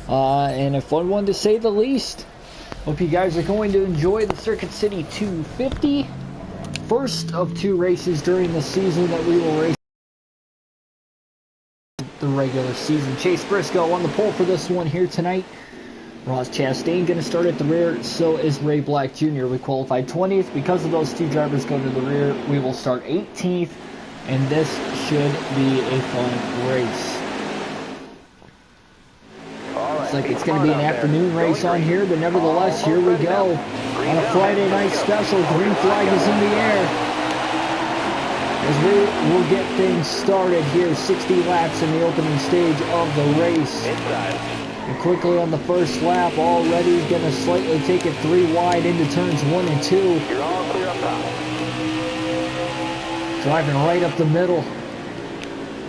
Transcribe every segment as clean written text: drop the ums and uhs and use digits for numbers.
and a fun one to say the least. Hope you guys are going to enjoy the Circuit City 250. First of 2 races during the season that we will race the regular season. Chase Briscoe on the pole for this one here tonight. Ross Chastain going to start at the rear, so is Ray Black Jr. We qualified 20th. Because of those 2 drivers going to the rear, we will start 18th, and this should be a fun race. Looks like it's going to be an afternoon race on here, but nevertheless, here we go. On a Friday night special, green flag is in the air. As we will get things started here, 60 laps in the opening stage of the race. And quickly on the first lap, already going to slightly take it 3 wide into turns 1 and 2. You're all clear up top. Driving right up the middle.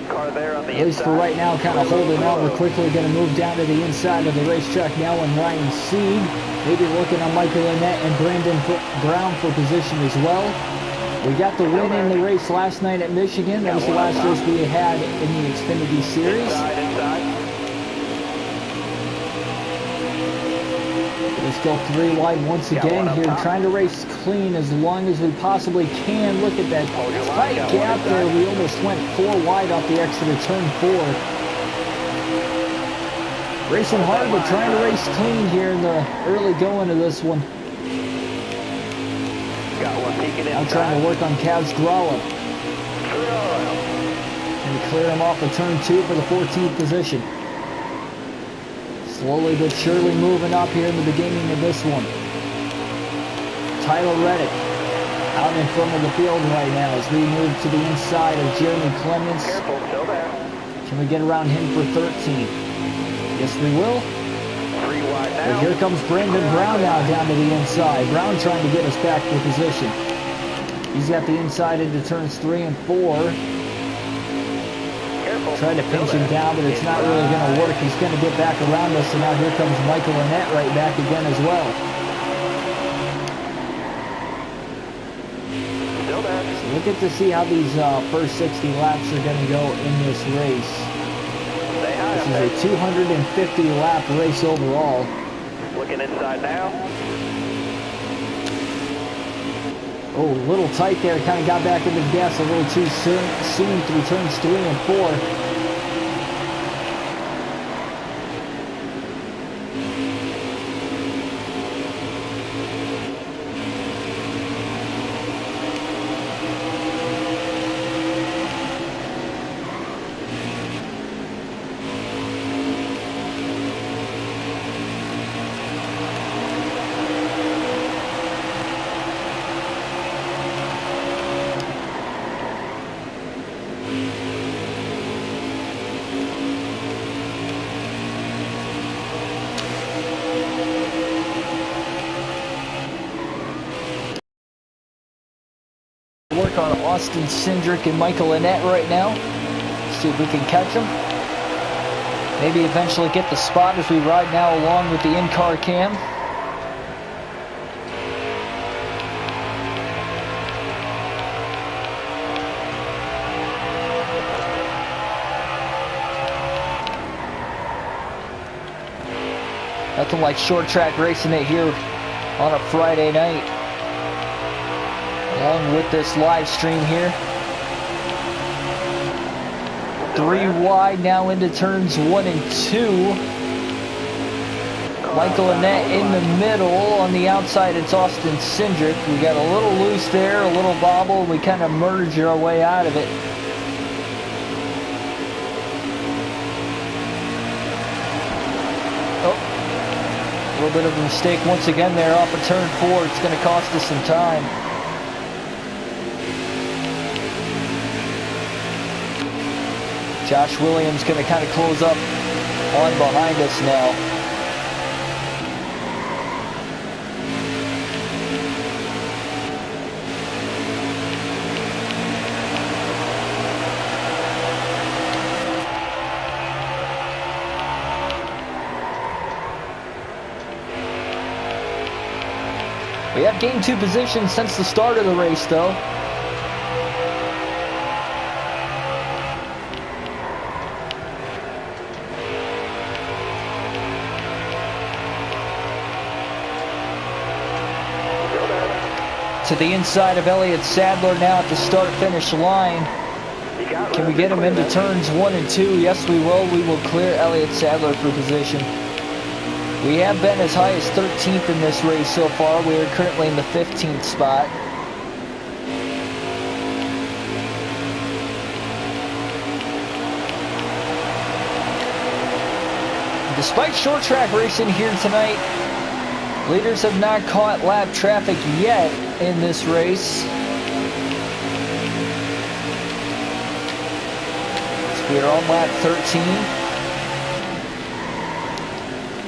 Car there on the At least for right now, kind of holding on. We're quickly going to move down to the inside of the racetrack now, and Ryan Seed maybe looking on Michael Annett and Brandon Brown for position as well. We got the win in the race last night at Michigan. That was the last race we had in the Xfinity Series. Inside. Let's go 3 wide once again here, trying to race clean as long as we possibly can. Look at that tight gap there. We almost went 4 wide off the exit of turn 4. Racing hard, but trying to race clean here in the early going of this one. I'm trying to work on Kaz Gralla. And clear him off of turn 2 for the 14th position. Slowly but surely moving up here in the beginning of this one. Tyler Reddick out in front of the field right now as we move to the inside of Jeremy Clements. Careful, still there. Can we get around him for 13? Yes, we will. 3 wide now. But here comes Brandon Brown now down to the inside. Brown trying to get us back to position. He's got the inside into turns 3 and 4. Trying to pinch him down, but it's not really going to work. He's going to get back around us, and now here comes Michael Annett right back again as well. Still there. So we'll get to see how these first 60 laps are going to go in this race. This is a 250 lap race overall. Looking inside now. Oh, a little tight there. Kind of got back into the gas a little too soon through turns 3 and 4. Work on Austin Cindric and Michael Annett right now. See if we can catch them. Maybe eventually get the spot as we ride now along with the in-car cam. Nothing like short track racing it here on a Friday night. Along with this live stream here. 3 wide now into turns 1 and 2. Michael Annett in the middle. On the outside, it's Austin Cindric. We got a little loose there, a little bobble. We kind of merged our way out of it. Oh, a little bit of a mistake once again there off of turn 4. It's going to cost us some time. Josh Williams going to kind of close up on behind us now. We have gained 2 positions since the start of the race, though. To the inside of Elliott Sadler now at the start-finish line. Can we get him into turns 1 and 2? Yes, we will. We will clear Elliott Sadler for position. We have been as high as 13th in this race so far. We are currently in the 15th spot. Despite short track racing here tonight, leaders have not caught lap traffic yet in this race. So we are on lap 13.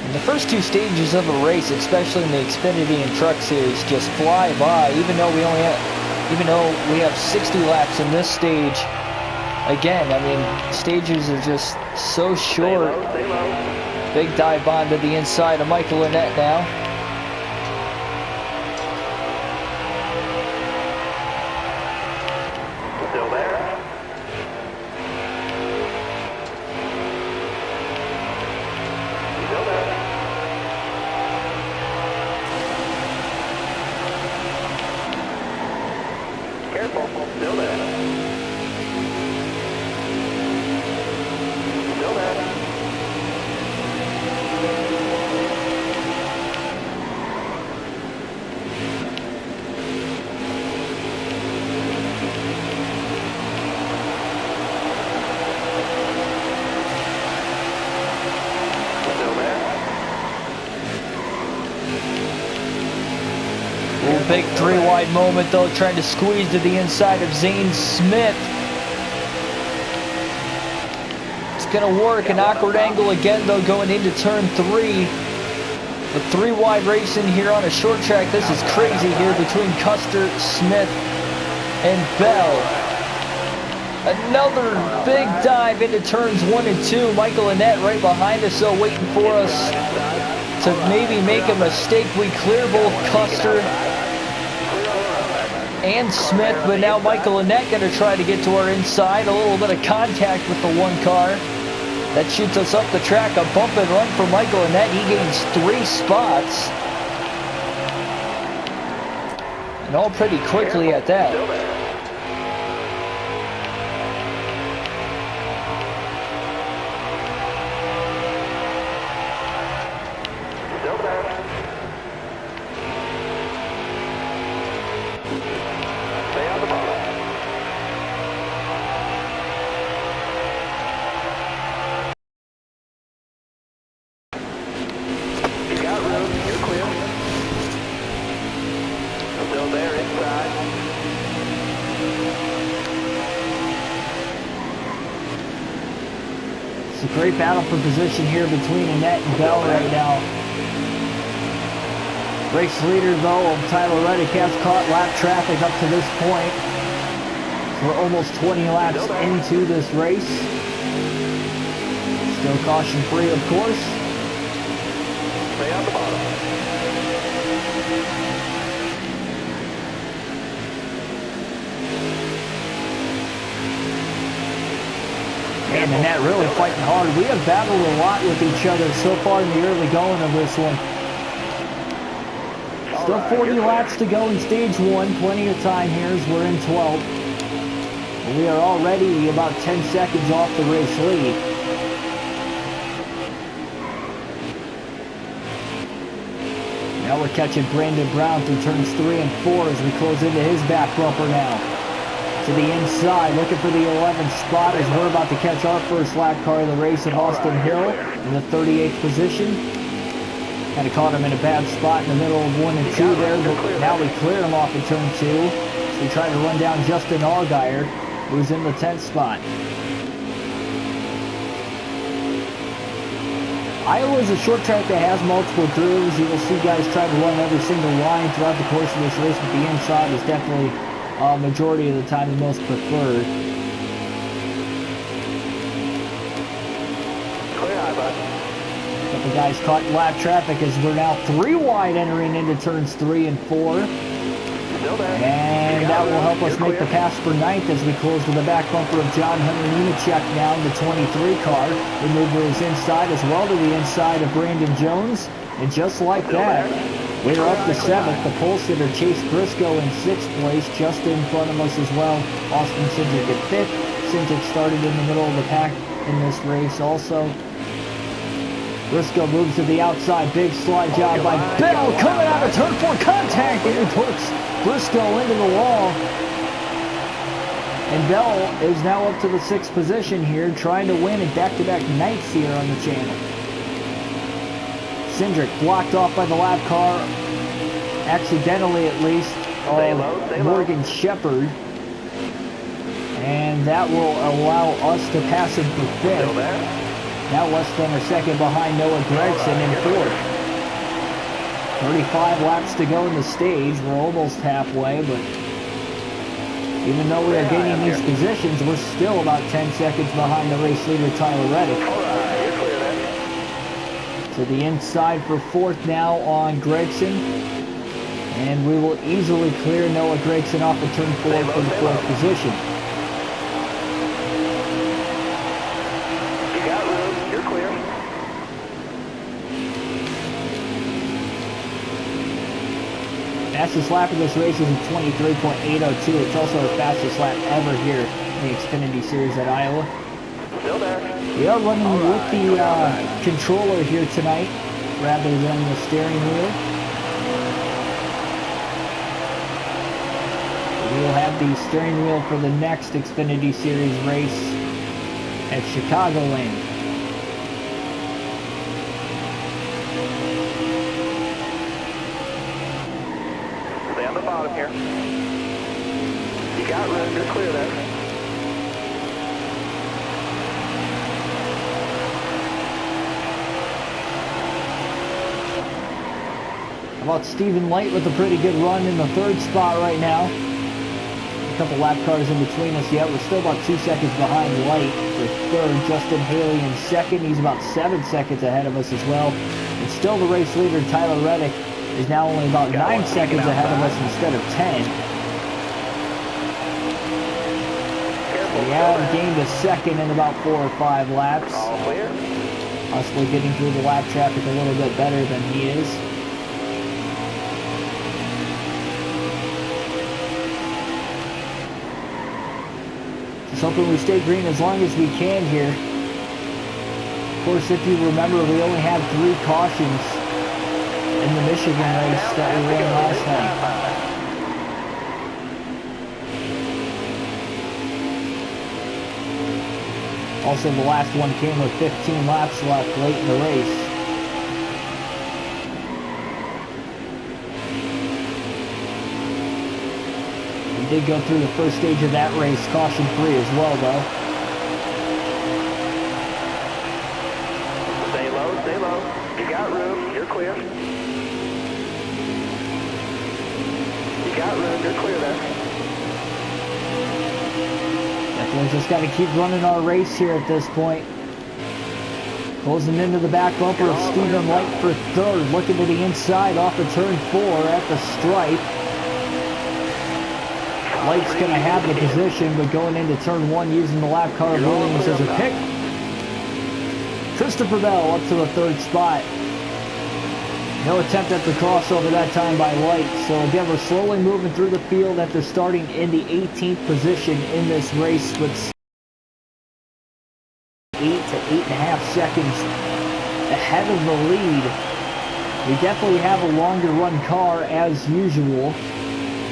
And the first two stages of a race, especially in the Xfinity and Truck Series, just fly by. Even though we have 60 laps in this stage, again, I mean, stages are just so short. Big dive bomb to the inside of Michael Annett now. Still there. Still there. Careful. Still there. Still there. Big three-wide moment, though, trying to squeeze to the inside of Zane Smith. It's going to work. An awkward angle again, though, going into turn 3. The three-wide racing here on a short track. This is crazy here between Custer, Smith, and Bell. Another big dive into turns 1 and 2. Michael Annett right behind us, though, waiting for us to maybe make a mistake. We clear both Custer and Smith, but now Michael Annett going to try to get to our inside. A little bit of contact with the one car. That shoots us up the track. A bump and run for Michael Annett. He gains 3 spots. And all pretty quickly at that. It's a great battle for position here between Annett and Bell right now. Race leader, though, Tyler Reddick has caught lap traffic up to this point. So we're almost 20 laps into this race. Still caution-free, of course. Stay on the bottom. And Annett really fighting hard. We have battled a lot with each other so far in the early going of this one. Still 40 laps to go in stage 1. Plenty of time here as we're in 12th. And we are already about 10 seconds off the race lead. Now we're catching Brandon Brown through turns 3 and 4 as we close into his back bumper now. To the inside, looking for the 11th spot as we're about to catch our first lap car of the race of Austin Hill in the 38th position. Kind of caught him in a bad spot in the middle of 1 and 2 there, but now we cleared him off in turn 2. So we tried to run down Justin Allgaier, who's in the 10th spot. Iowa is a short track that has multiple grooves. You will see guys try to run every single line throughout the course of this race, but the inside is definitely majority of the time the most preferred. But the guys caught in lap traffic as we're now 3 wide entering into turns 3 and 4. And that will help us make the pass for 9th as we close to the back bumper of John Hunter Nemechek now in the 23 car. We move to his inside as well to the inside of Brandon Jones. And just like that, We're up to 7th. The pole sitter Chase Briscoe in 6th place, just in front of us as well. Austin Cindric at 5th. Cindric started in the middle of the pack in this race also. Briscoe moves to the outside. Big slide job by Bell coming out of turn 4. Contact, and he puts Briscoe into the wall. And Bell is now up to the 6th position here, trying to win in back-to-back nights here on the channel. Cindric blocked off by the lap car, accidentally at least, of Morgan Shepherd. And that will allow us to pass him for 5th. Now less than a second behind Noah Gregson in 4th. 35 laps to go in the stage. We're almost halfway, but even though we are gaining these positions, we're still about 10 seconds behind the race leader, Tyler Reddick. To the inside for 4th now on Gregson. And we will easily clear Noah Gregson off of turn 4 for the 4th position. You got room. You're clear. Fastest lap of this race is a 23.802. It's also the fastest lap ever here in the Xfinity Series at Iowa. Still there. We are running with the controller here tonight rather than the steering wheel. We will have the steering wheel for the next Xfinity Series race at Chicagoland. Stay on the bottom here. You got room. You're clear there. How about Stephen Light with a pretty good run in the 3rd spot right now. A couple lap cars in between us yet. We're still about 2 seconds behind Light for 3rd. Justin Haley in 2nd. He's about 7 seconds ahead of us as well. And still the race leader, Tyler Reddick, is now only about 9 seconds ahead of us instead of 10. We have gained a 2nd in about 4 or 5 laps. All clear. Possibly getting through the lap traffic a little bit better than he is. Just hoping we stay green as long as we can here. Of course, if you remember, we only had 3 cautions in the Michigan race that we ran last night. Also, the last one came with 15 laps left late in the race. We did go through the first stage of that race, caution-free as well, though. Stay low, stay low. You got room. You're clear. You got room. You're clear there. Definitely just got to keep running our race here at this point. Closing into the back bumper of Stephen Light for 3rd. Looking to the inside off of turn 4 at the stripe. Light's going to have the position, but going into turn 1 using the lap car of Williams as a pick. Christopher Bell up to the 3rd spot. No attempt at the crossover that time by Light. So again, we're slowly moving through the field after starting in the 18th position in this race with 8 to 8.5 seconds ahead of the lead. We definitely have a longer run car as usual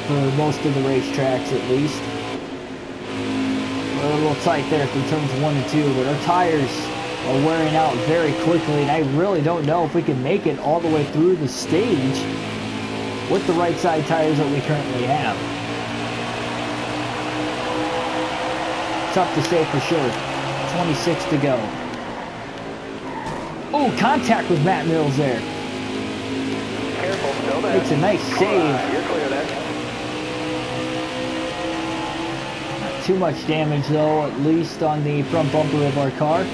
for most of the racetracks at least. We're a little tight there through turns 1 and 2, but our tires are wearing out very quickly, and I really don't know if we can make it all the way through the stage with the right side tires that we currently have. Tough to say for sure. 26 to go. Oh, contact with Matt Mills there. Careful, still there. Makes a nice save. You're clear there. Not too much damage though, at least on the front bumper of our car.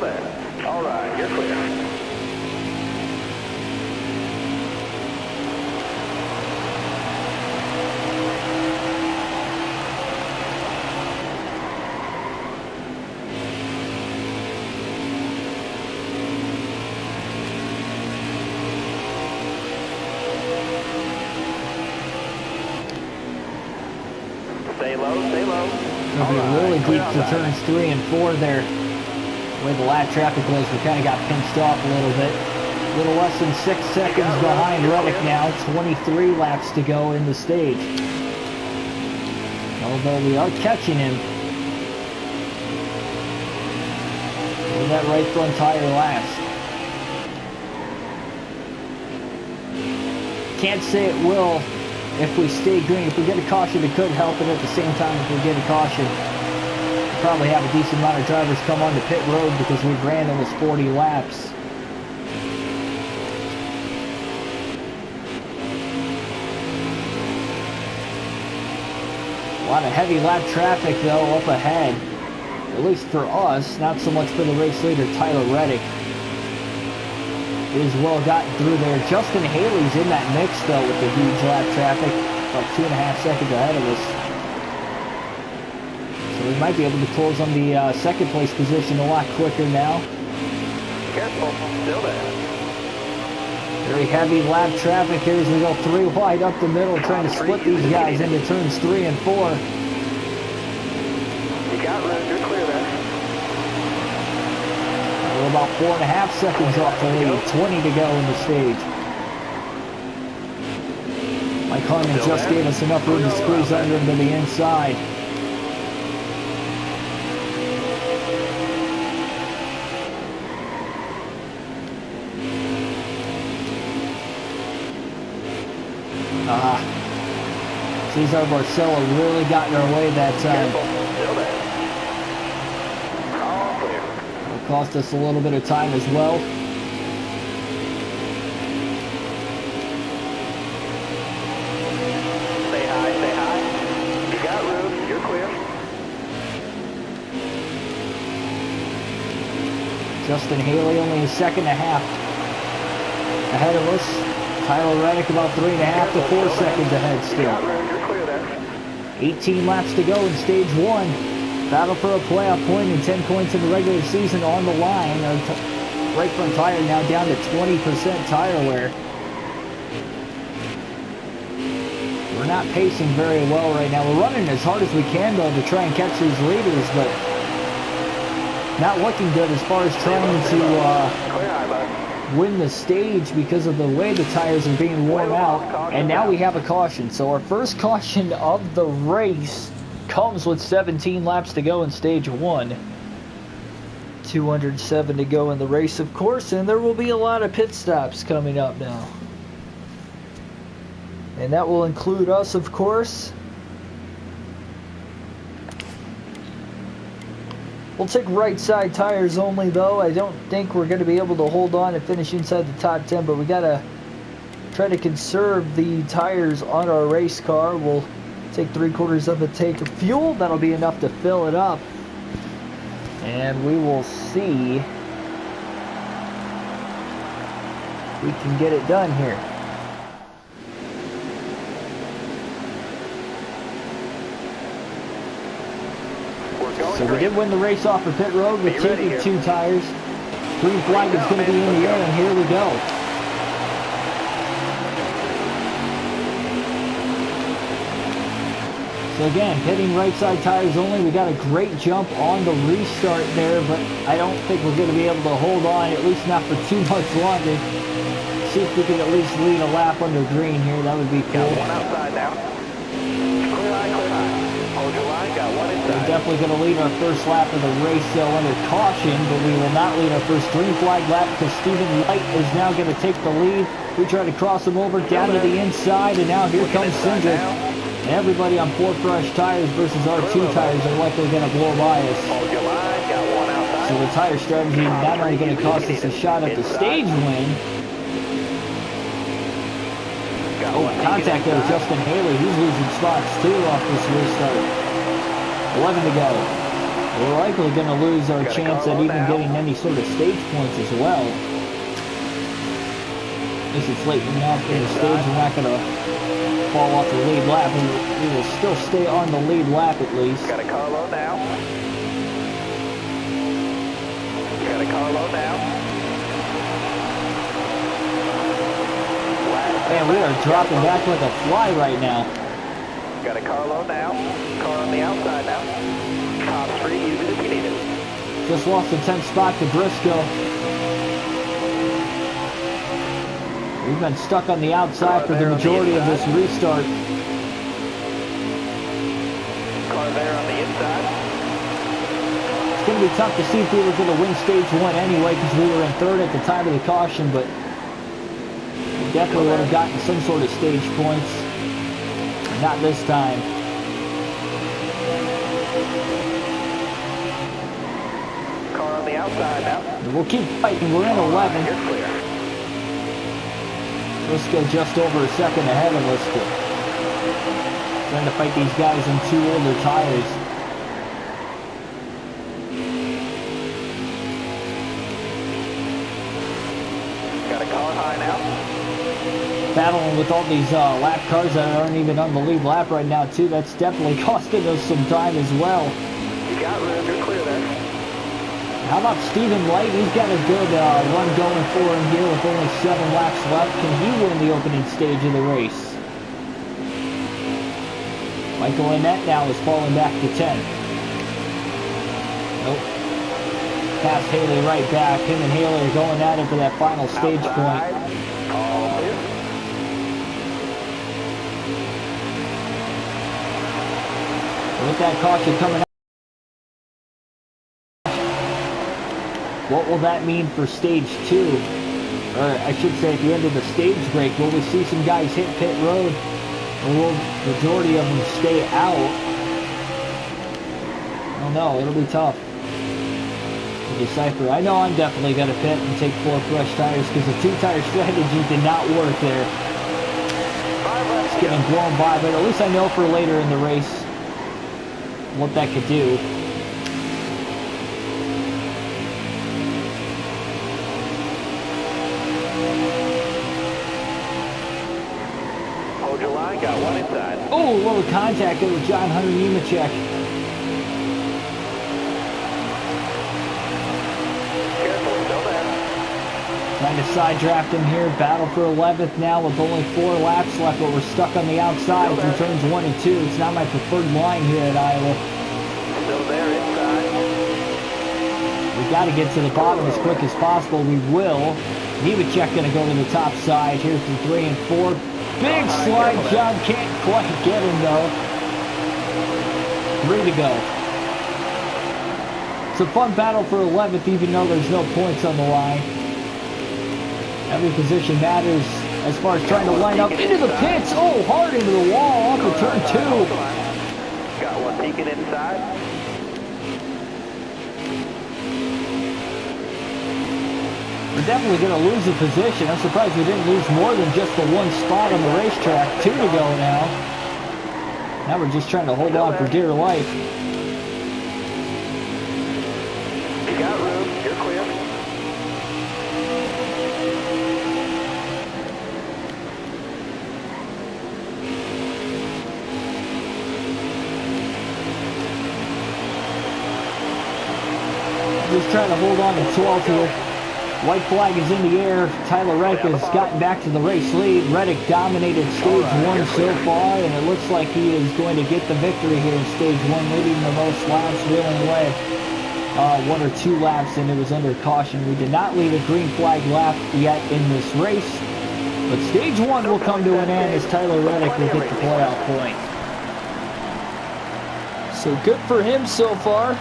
there. All right, you're clear. Stay low, stay low. It'll be really deep to turns 3 and 4 there. Where the lap traffic was, we kind of got pinched off a little bit. A little less than 6 seconds behind Reddick now. 23 laps to go in the stage. Although we are catching him. With that right front tire last. Can't say it will. If we stay green, if we get a caution, it could help it. At the same time, if we get a caution, we'll probably have a decent amount of drivers come on the pit road because we ran almost 40 laps. A lot of heavy lap traffic, though, up ahead. At least for us, not so much for the race leader, Tyler Reddick. Is well gotten through there. Justin Haley's in that mix though with the huge lap traffic, about 2.5 seconds ahead of us. So we might be able to close on the second place position a lot quicker now. Careful, still there. Very heavy lap traffic here as we go 3 wide up the middle, trying to split these guys into turns 3 and 4. You got room, you're clear there. We're about 4.5 seconds off the lead, 20 to go in the stage. Mike Harmon just gave us enough room to squeeze under him to the inside. Cesar Barcelo really got in our way that time. Cost us a little bit of time as well. Stay high, stay high. You got room, you're clear. Justin Haley only a second and a half ahead of us. Tyler Reddick about 3.5 to 4 seconds ahead still. You got room, you're clear there. 18 laps to go in stage 1. Battle for a playoff point and 10 points in the regular season on the line. Our right front tire now down to 20% tire wear. We're not pacing very well right now. We're running as hard as we can though to try and catch these leaders, but not looking good as far as trying to win the stage because of the way the tires are being worn out. And now we have a caution. So our first caution of the race comes with 17 laps to go in stage 1. 207 to go in the race, of course, and there will be a lot of pit stops coming up now. And that will include us, of course. We'll take right side tires only, though. I don't think we're going to be able to hold on and finish inside the top 10, but we got to try to conserve the tires on our race car. We'll take 3/4 of a tank of fuel. That'll be enough to fill it up. And we will see if we can get it done here. So we did win the race off of pit road with taking 2 tires. Green flag is going to be in the air, and here we go. So again, pitting right side tires only. We got a great jump on the restart there, but I don't think we're going to be able to hold on, at least not for too much longer. See if we can at least lead a lap under green here. That would be cool. Got one outside now. Clear line, clear line. Hold your line, got one inside. We're definitely going to lead our first lap of the race, though, under caution, but we will not lead our first green flag lap because Stephen Light is now going to take the lead. We try to cross him over down to the inside, and now here comes Cindric. Everybody on 4 fresh tires versus our 2 tires are likely going to blow by us. So the tire strategy not only going to cost us a shot at the stage win. Oh, contact there with Justin Haley. He's losing spots too off this restart. 11 to go. We're likely going to lose our chance at even getting any sort of stage points as well. At least it's late enough in the stage, we're not going to fall off the lead lap. We will still stay on the lead lap at least. Got a car low now. Got a car low now. Man, we are dropping back like a fly right now. Got a car low now. Car on the outside now. Top's free, use it if you need it. Just lost the 10th spot to Briscoe. We've been stuck on the outside for the majority of this restart. Car there on the inside. It's going to be tough to see if we were going to win stage 1 anyway, because we were in 3rd at the time of the caution, but we definitely would have gotten some sort of stage points. Not this time. Car on the outside now. We'll keep fighting. We're in 11. You're clear. Let's go just over a second ahead of us. Trying to fight these guys in 2 older tires. Got a car high now. Battling with all these lap cars that aren't even on the lead lap right now too. That's definitely costing us some time as well. You got room, you're clear there. How about Stephen Light? He's got a good run going for him here with only 7 laps left. Can he win the opening stage of the race? Michael Annette now is falling back to 10. Nope. Past Haley right back. Him and Haley are going at it for that final stage point. All clear. With that caution coming out, what will that mean for stage 2? Or I should say at the end of the stage break, will we see some guys hit pit road? Or will the majority of them stay out? I don't know, it'll be tough to decipher. I know I'm definitely going to pit and take 4 fresh tires because the 2-tire strategy did not work there. It's getting blown by, but at least I know for later in the race what that could do. Hold your line, got 1 inside. Oh, a little contact there with John Hunter Nemechek. Careful, still there. Trying to side draft him here. Battle for 11th now with only 4 laps left, but we're stuck on the outside through turns 1 and 2. It's not my preferred line here at Iowa. Still there inside. We got to get to the bottom as quick as possible. We will. Nemechek going to go to the top side. Here's the 3 and 4. Big slide job. Can't quite get him though. 3 to go. It's a fun battle for 11th, even though there's no points on the line. Every position matters as far as trying to line up into the pits. Oh, hard into the wall off of turn 2. Got 1 peeking inside. We're definitely going to lose a position. I'm surprised we didn't lose more than just the 1 spot on the racetrack. 2 to go now. Now we're just trying to hold on for dear life. You got room, you're clear. Just trying to hold on to 12th here. White flag is in the air. Tyler Reddick has gotten back to the race lead. Reddick dominated stage 1 so far, and it looks like he is going to get the victory here in stage 1, leading the most laps, wheeling away 1 or 2 laps, and it was under caution. We did not lead a green flag lap yet in this race, but stage 1 will come to an end as Tyler Reddick will get the playoff point. So good for him so far.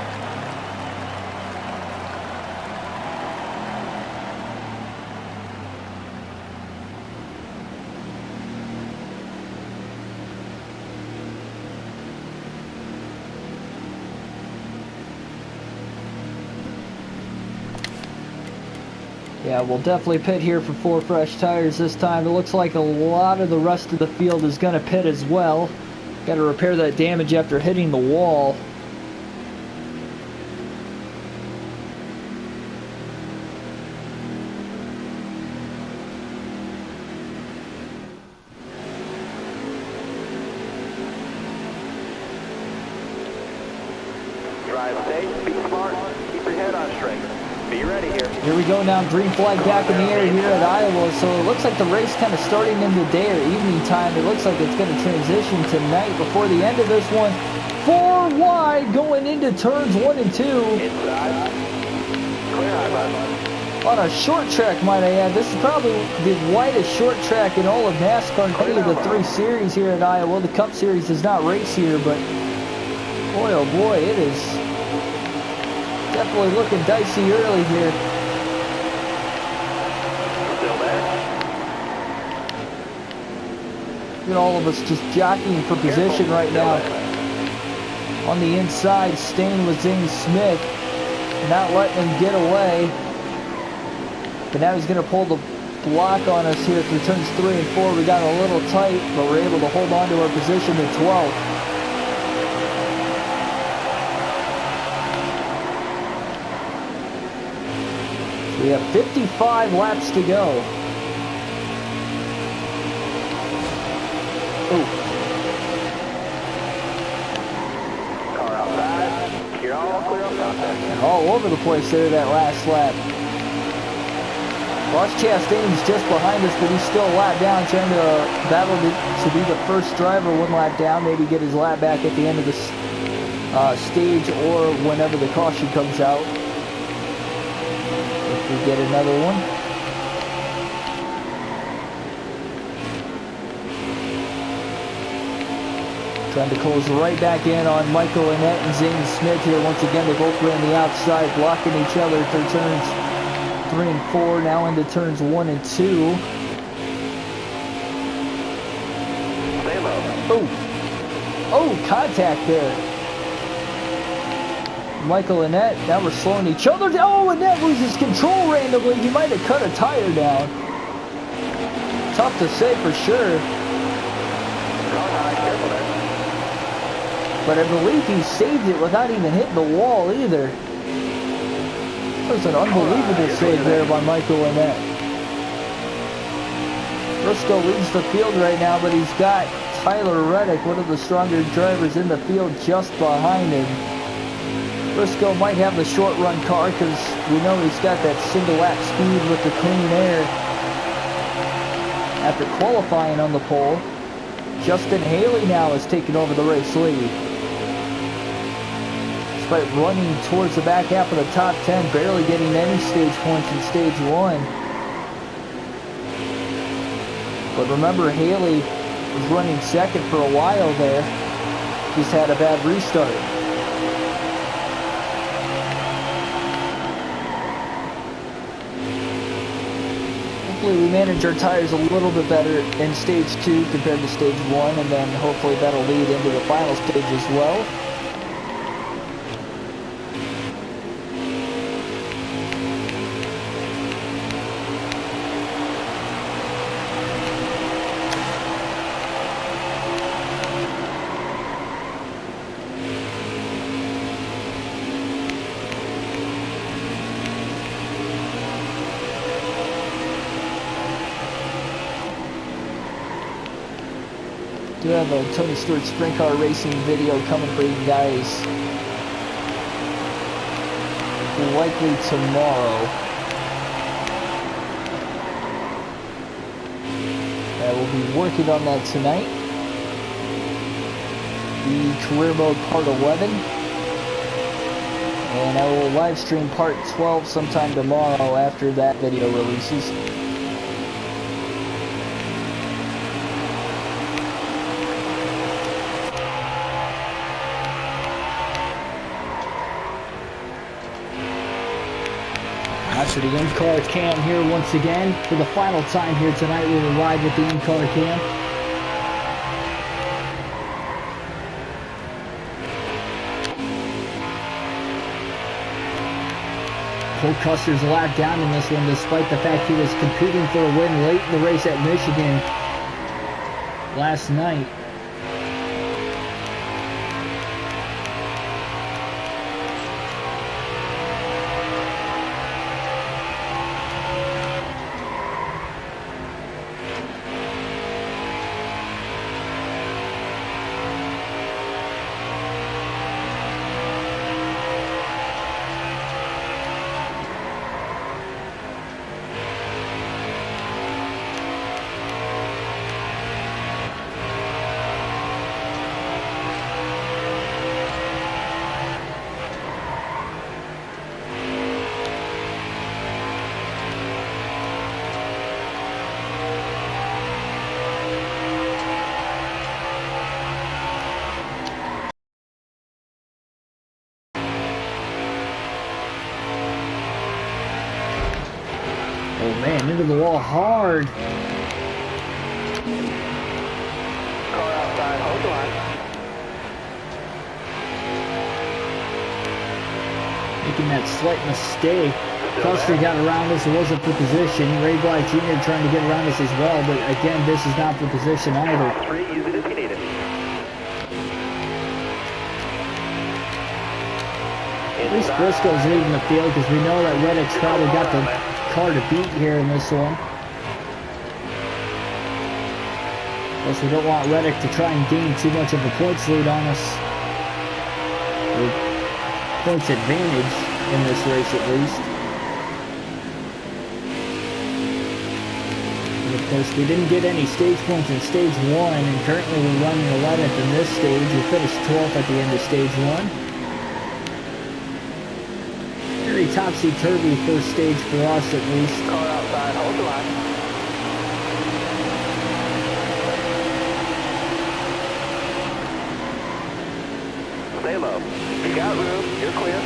Yeah, we'll definitely pit here for 4 fresh tires this time. It looks like a lot of the rest of the field is going to pit as well. Got to repair that damage after hitting the wall. drive safe, be smart, keep your head on straight. Be ready here. Here we go now, green flag back in the air here at Iowa. So it looks like the race kind of starting in the day or evening time. It looks like it's going to transition tonight before the end of this one. 4 wide going into turns 1 and 2. Inside. Clear high, bud. On a short track, might I add. This is probably the widest short track in all of NASCAR in any of the 3 series here at Iowa. The Cup Series does not race here, but boy, oh boy, it is definitely looking dicey early here. Still there. Look at all of us just jockeying for position right now. On the inside, staying with Zane Smith, not letting him get away. But now he's going to pull the block on us here through turns 3 and 4. We got a little tight, but we're able to hold on to our position at 12th. We have 55 laps to go. Oh. Car outside. You're all clear on contact. And all over the place there that last lap. Ross Chastain's just behind us, but he's still a lap down, trying to battle to be the first driver 1 lap down, maybe get his lap back at the end of the stage or whenever the caution comes out. If we get another one. Trying to close right back in on Michael Annett and Zane Smith here. Once again, they both ran the outside, blocking each other through turns 3 and 4, now into turns 1 and 2. Stay low. Oh, contact there. Michael Annett, now we're slowing each other down. Oh, Annett loses control randomly. He might have cut a tire down. Tough to say for sure. But I believe he saved it without even hitting the wall either. That was an unbelievable save there by Michael Annett. Briscoe leads the field right now, but he's got Tyler Reddick, one of the stronger drivers in the field, just behind him. Briscoe might have the short run car because we know he's got that single lap speed with the clean air. After qualifying on the pole, Justin Haley now has taken over the race lead. Despite running towards the back half of the top 10, barely getting any stage points in stage 1. But remember, Haley was running second for a while there. Just had a bad restart. Hopefully we manage our tires a little bit better in stage 2 compared to stage 1, and then hopefully that'll lead into the final stage as well. Do have a Tony Stewart Sprint Car Racing video coming for you guys. Likely tomorrow. I will be working on that tonight. The career mode part 11. And I will live stream part 12 sometime tomorrow after that video releases. For the in-car cam here once again. For the final time here tonight, we will ride with the in-car cam. Cole Custer's lap down in this one, despite the fact he was competing for a win late in the race at Michigan last night. man, into the wall hard. Car outside, hold the line. Making that slight mistake. Custer got around us. It wasn't for position. Ray Black Jr. trying to get around us as well, but again, this is not for position either. Top 3, use it if you need it. At least Briscoe's leading the field because we know that Reddick's probably got the car to beat here in this one. Plus, we don't want Reddick to try and gain too much of a points lead on us. Or points advantage in this race at least. And of course, we didn't get any stage points in stage 1, and currently we're running 11th in this stage. We finished 12th at the end of stage 1. Very topsy-turvy first stage for us at least. Car outside, hold the line. Stay low. You got room, you're clear.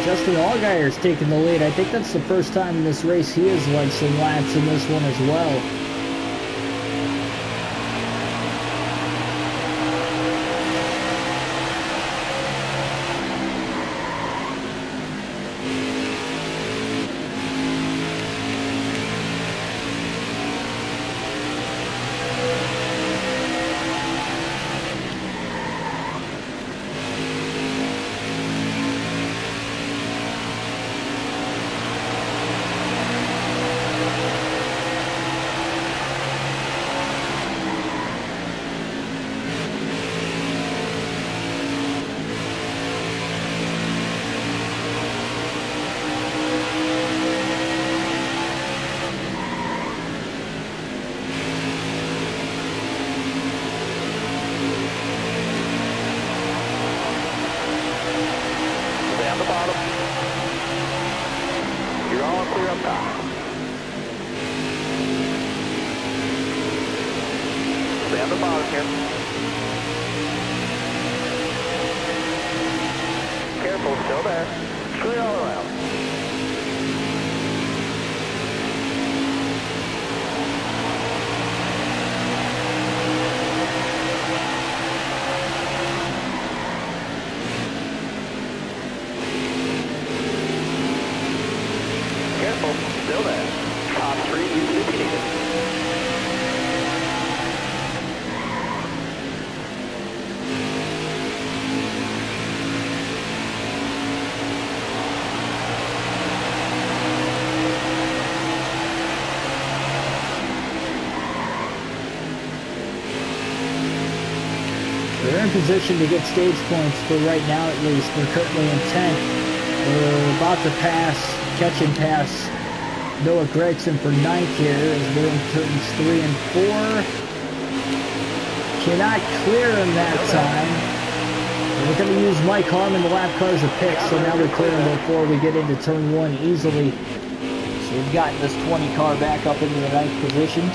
Justin Allgaier's taking the lead. I think that's the first time in this race he has led some laps in this one as well. We're in position to get stage points for right now at least. We're currently in 10th. We're about to catch and pass Noah Gregson for 9th here as we're in turns 3 and 4. Cannot clear him that time. We're going to use Mike Harmon, the lap car, as a pick, so now we're clearing before we get into turn 1 easily. So we've gotten this 20 car back up into the 9th position.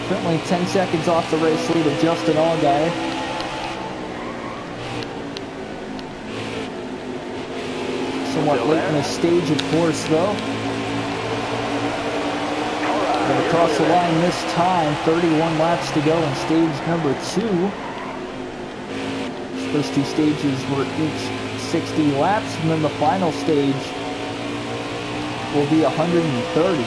Currently 10 seconds off the race lead of Justin Allgaier. Somewhat late in the stage, of course, though. But across the line this time, 31 laps to go in stage number 2. These first two stages were each 60 laps, and then the final stage will be 130.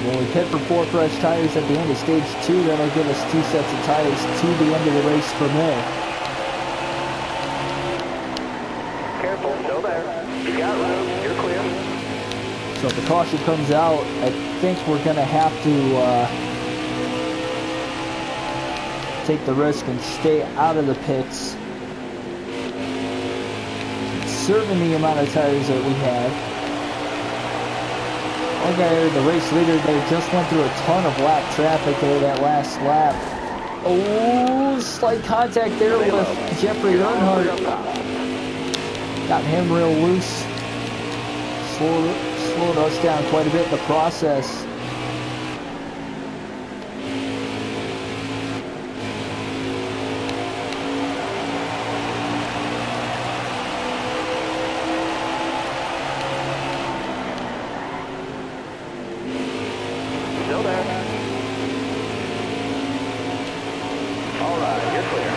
When we pit for 4 fresh tires at the end of stage 2, that'll give us 2 sets of tires to the end of the race from there. Careful, still there. You got room, you're clear. So if the caution comes out, I think we're going to have to take the risk and stay out of the pits, conserving the amount of tires that we have. Okay, the race leader there just went through a ton of lap traffic there that last lap. Oh, slight contact there with Jeffrey Earnhardt. Got him real loose. Slowed us down quite a bit in the process. Still there. All right, you're clear.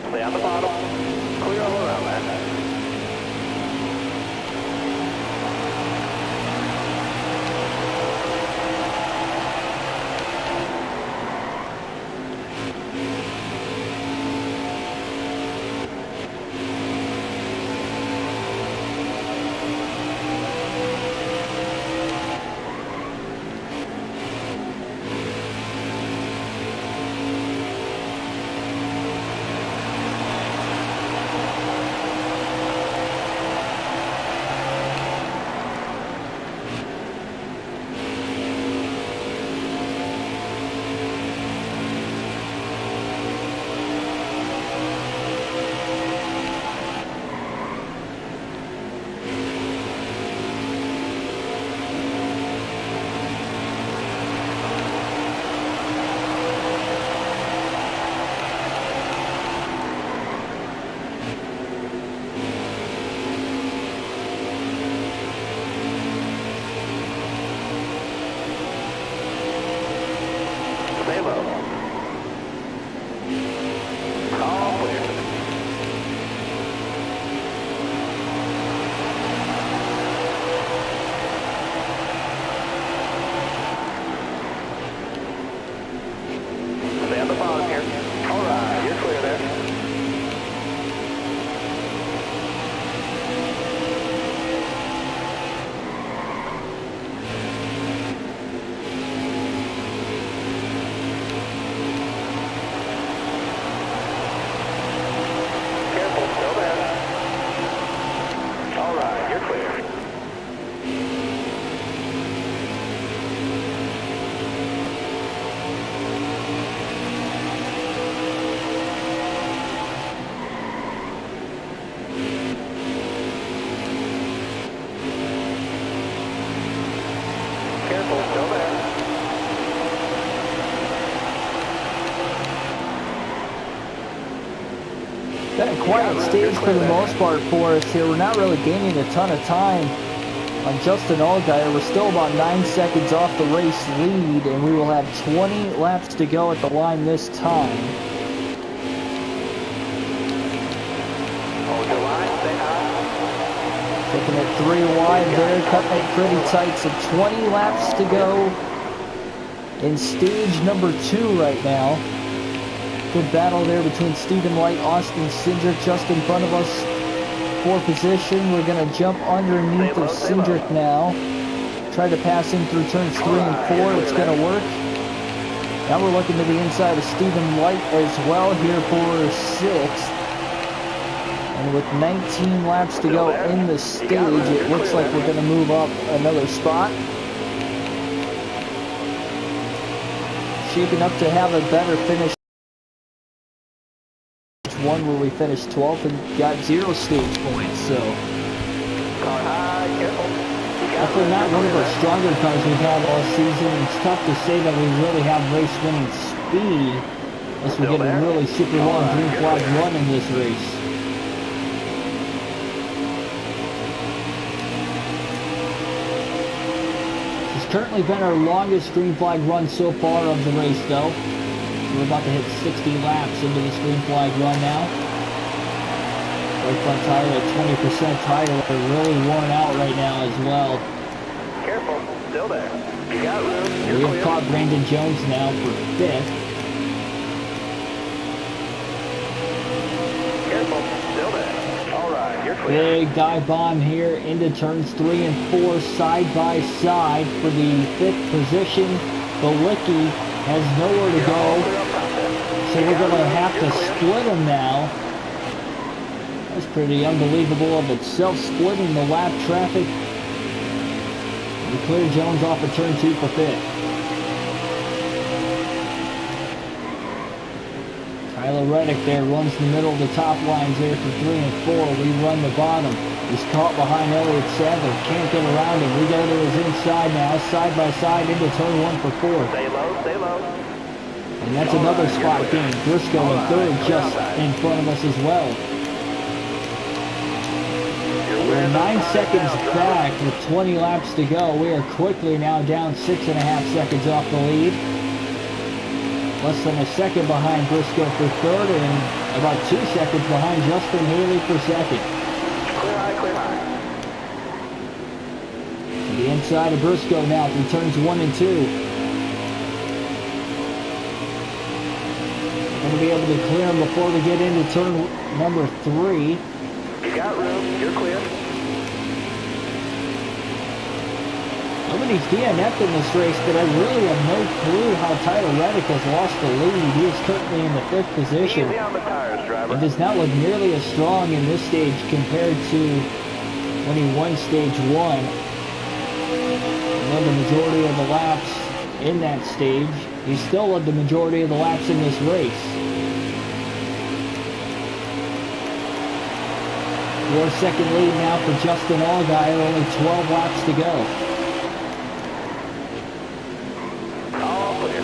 Stay on the bottom. Clear all around that. Stay low. All clear. Stay on the bottom here. All right, you're clear there. Careful, still there. All right, you're clear. Careful, still there. Been a quiet stage for the most part for us here. We're not really gaining a ton of time on Justin Allgaier. We're still about 9 seconds off the race lead, and we will have 20 laps to go at the line this time. Hold your line, stay high. Taking it 3 wide there, cutting it pretty tight. So 20 laps to go in stage number 2 right now. Good battle there between Stephen White, Austin Cindric just in front of us for position. We're going to jump underneath of Cindric now. Try to pass him through turns 3 and 4. It's going to work. Now we're looking to the inside of Stephen White as well here for 6th. And with 19 laps to go in the stage, it looks like we're going to move up another spot. Shaping up to have a better finish. One where we finished 12th and got 0 stage points, so definitely not one of our stronger cars we've had all season. It's tough to say that we really have race winning speed unless we get a really super long green flag run in this race. It's currently been our longest green flag run so far of the race though. We're about to hit 60 laps into this green flag run now. Right front tire at 20% tire. We're really worn out right now as well. Careful, still there. You got room. We have caught Brandon Jones now for 5th. Careful, still there. All right, you're clear. Big dive bomb here into turns 3 and 4 side by side for the 5th position. Balicki has nowhere to go, so we're going to have to split him now. That's pretty unbelievable of itself, splitting the lap traffic. We clear Jones off of turn 2 for 5th. Tyler Reddick there runs the middle of the top lines there for 3 and 4. We run the bottom. He's caught behind Elliott Sadler. Can't get around him. We go to his inside now, side by side into turn 1 for 4th. Stay low, stay low. And that's another spot gain. Briscoe in 3rd just in front of us as well. We're 9 seconds back with 20 laps to go. We are quickly now down 6.5 seconds off the lead. Less than a second behind Briscoe for 3rd and about 2 seconds behind Justin Haley for 2nd. Clear high, clear high. To the inside of Briscoe now through turns 1 and 2. Going to be able to clear him before we get into turn number 3. You got room, you're clear. Nobody's DNF'd in this race, but I really have no clue how Tyler Reddick has lost the lead. He is currently in the 5th position. Easy on the tires, driver. It does not look nearly as strong in this stage compared to when he won stage 1. He led the majority of the laps in that stage. He still led the majority of the laps in this race. 4-second lead now for Justin Allgaier, only 12 laps to go. All clear.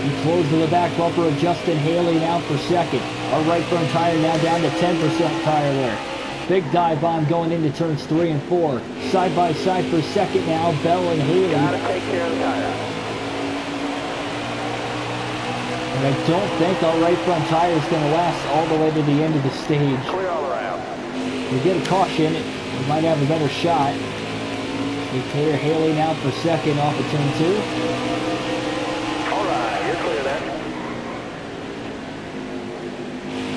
We close to the back bumper of Justin Haley now for 2nd. Our right front tire now down to 10% tire wear. Big dive bomb going into turns 3 and 4. Side by side for 2nd now, Bell and Haley. Gotta take care of the tire. And I don't think our right front tire is going to last all the way to the end of the stage. Clear all around. We get a caution, we might have a better shot. We clear Haley now for 2nd off of turn 2. All right, you're clear then.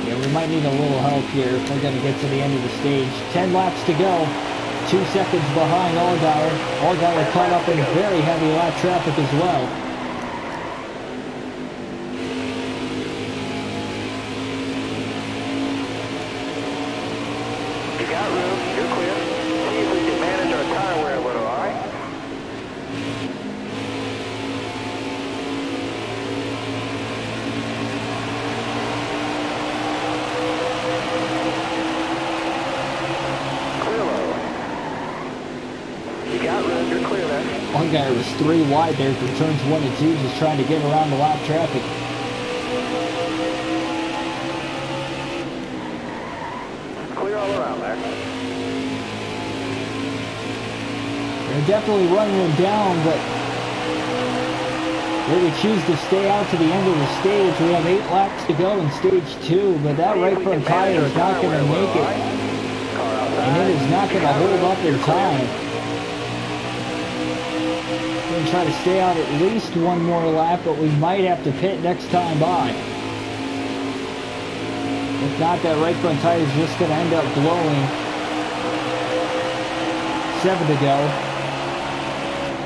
Yeah, we might need a little help here if we're going to get to the end of the stage. 10 laps to go. 2 seconds behind Allgaier. Allgaier caught up in very heavy lap traffic as well. You got room, you're clear. See if we can manage our tire wear a little, all right? Clear low. You got room, you're clear there. Allgaier was 3 wide there for turns 1 and 2, just trying to get around the lap traffic. Clear all around there. They're definitely running him down, but they would choose to stay out to the end of the stage. We have 8 laps to go in stage 2, but that right front tire is not going to make it. And it is not going to hold up in time. We're going to try to stay out at least one more lap, but we might have to pit next time by. If not, that right front tire is just going to end up blowing. 7 to go.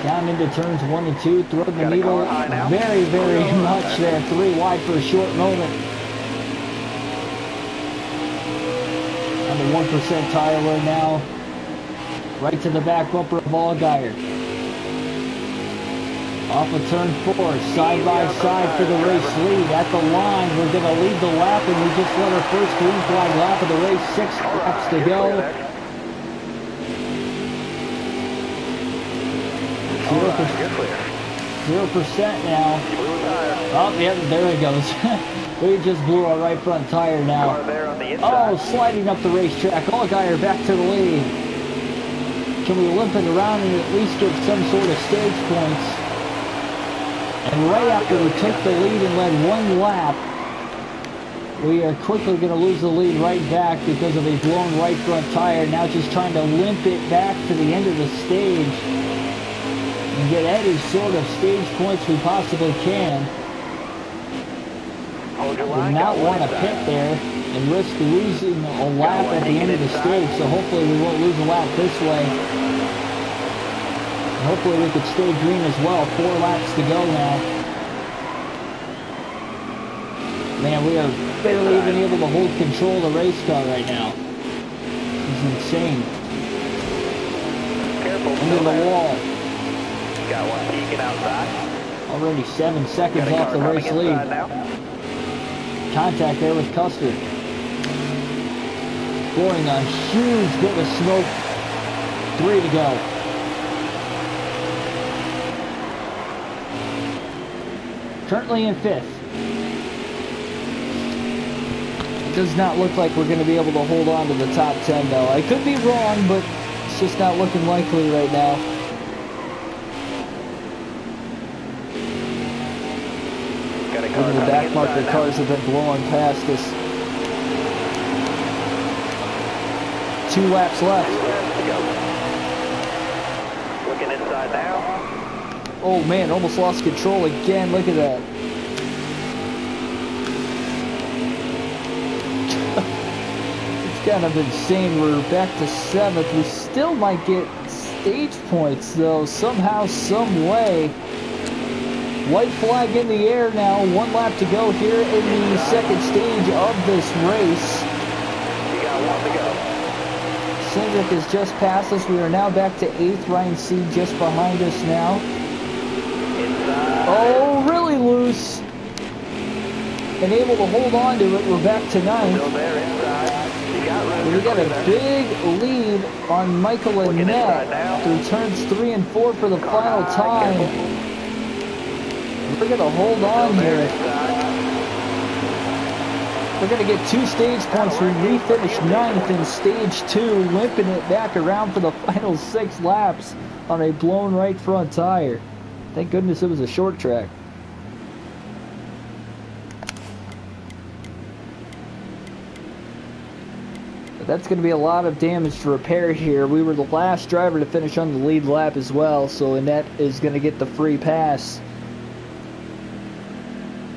Down into turns 1 and 2. Thread the needle very, very much there. 3 wide for a short moment. on the 1% tire wear now. Right to the back bumper of Allgaier. Off of turn 4, side by side for the race lead. At the line, we're going to lead the lap, and we just let our first green flag lap of the race. 6 laps to go. 0% now. Oh, yeah, there it goes. We just blew our right front tire now. Oh, sliding up the racetrack. Allgaier back to the lead. Can we limp it around and at least get some sort of stage points? And right after we took the lead and led 1 lap, we are quickly going to lose the lead right back because of a blown right front tire. Now just trying to limp it back to the end of the stage and get any sort of stage points we possibly can. Do not want to pit there and risk losing a lap at the end of the stage, so hopefully we won't lose a lap this way. And hopefully we could stay green as well. 4 laps to go now. Man, we are barely even able to hold control of the race car right now. This is insane. Into the wall. Got one peeking outside. Already 7 seconds off the race lead. Contact there with Custer. Blowing a huge bit of smoke. 3 to go. Currently in 5th. It does not look like we're going to be able to hold on to the top 10 though. I could be wrong, but it's just not looking likely right now. Look at the back marker cars have been blowing past us. 2 laps left. Looking inside now. Oh man, almost lost control again. Look at that. It's kind of insane. We're back to 7th. We still might get stage points though, somehow, some way. White flag in the air now. 1 lap to go here in the second stage of this race. You got 1 to go. Cindric has just passed us. We are now back to 8th. Ryan Seed just behind us now. Inside. Oh, really loose. And able to hold on to it. We're back to 9th. Still there inside. You got room. We got a big lead on Michael Annette through turns 3 and 4 for the final time. We're going to hold on here. We're going to get 2 stage points. We finished 9th in stage 2, limping it back around for the final 6 laps on a blown right front tire. Thank goodness it was a short track. But that's going to be a lot of damage to repair here. We were the last driver to finish on the lead lap as well, so Annette is going to get the free pass.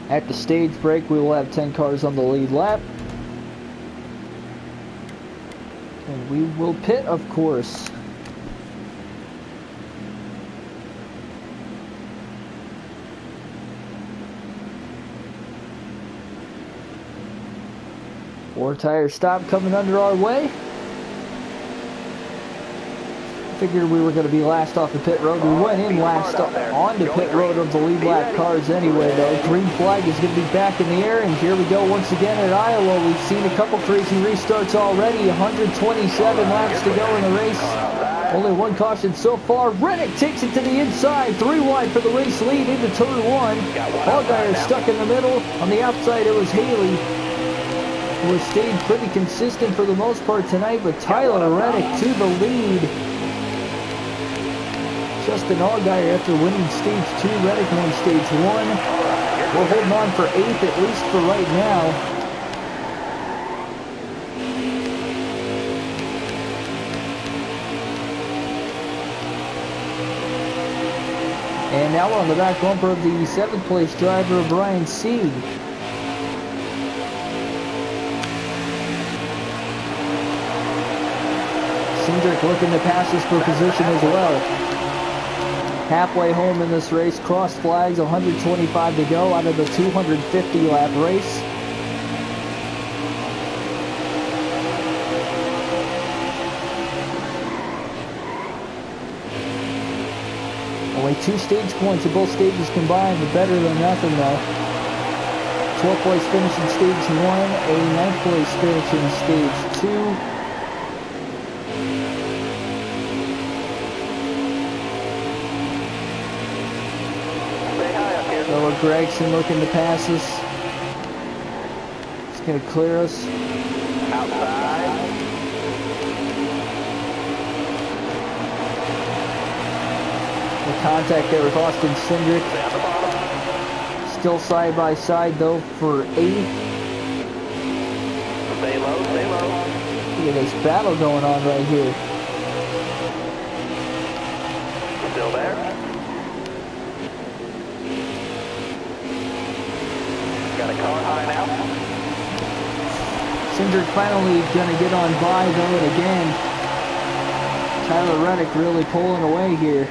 At the stage break, we will have 10 cars on the lead lap. And we will pit, of course. Four tire stop coming under our way. Figured we were going to be last off the pit road. We went in last onto pit road of the lead lap cars anyway, though. Green flag is going to be back in the air, and here we go once again at Iowa. We've seen a couple crazy restarts already. 127 laps to go in the race. Only 1 caution so far. Reddick takes it to the inside. 3 wide for the race lead into turn 1. Allgaier stuck in the middle. On the outside, it was Haley, who has stayed pretty consistent for the most part tonight, but Tyler Reddick to the lead. Justin Allgaier after winning stage 2, Reddick won stage 1. We're holding on for 8th, at least for right now. And now we're on the back bumper of the 7th place driver, Brian Seed. Cindric looking to pass us for position as well. Halfway home in this race, cross flags, 125 to go out of the 250 lap race. 2 stage points of both stages combined, but better than nothing though. 12th place finish in stage 1, a 9th place finish in stage 2. Noah Gregson looking to pass us. He's going to clear us. Outside. The contact there with Austin Cindric. Still side by side though for 8th. Stay low, stay low. Look at this battle going on right here. Still there. Got a car high now. Cindric finally gonna get on by though, and again, Tyler Reddick really pulling away here.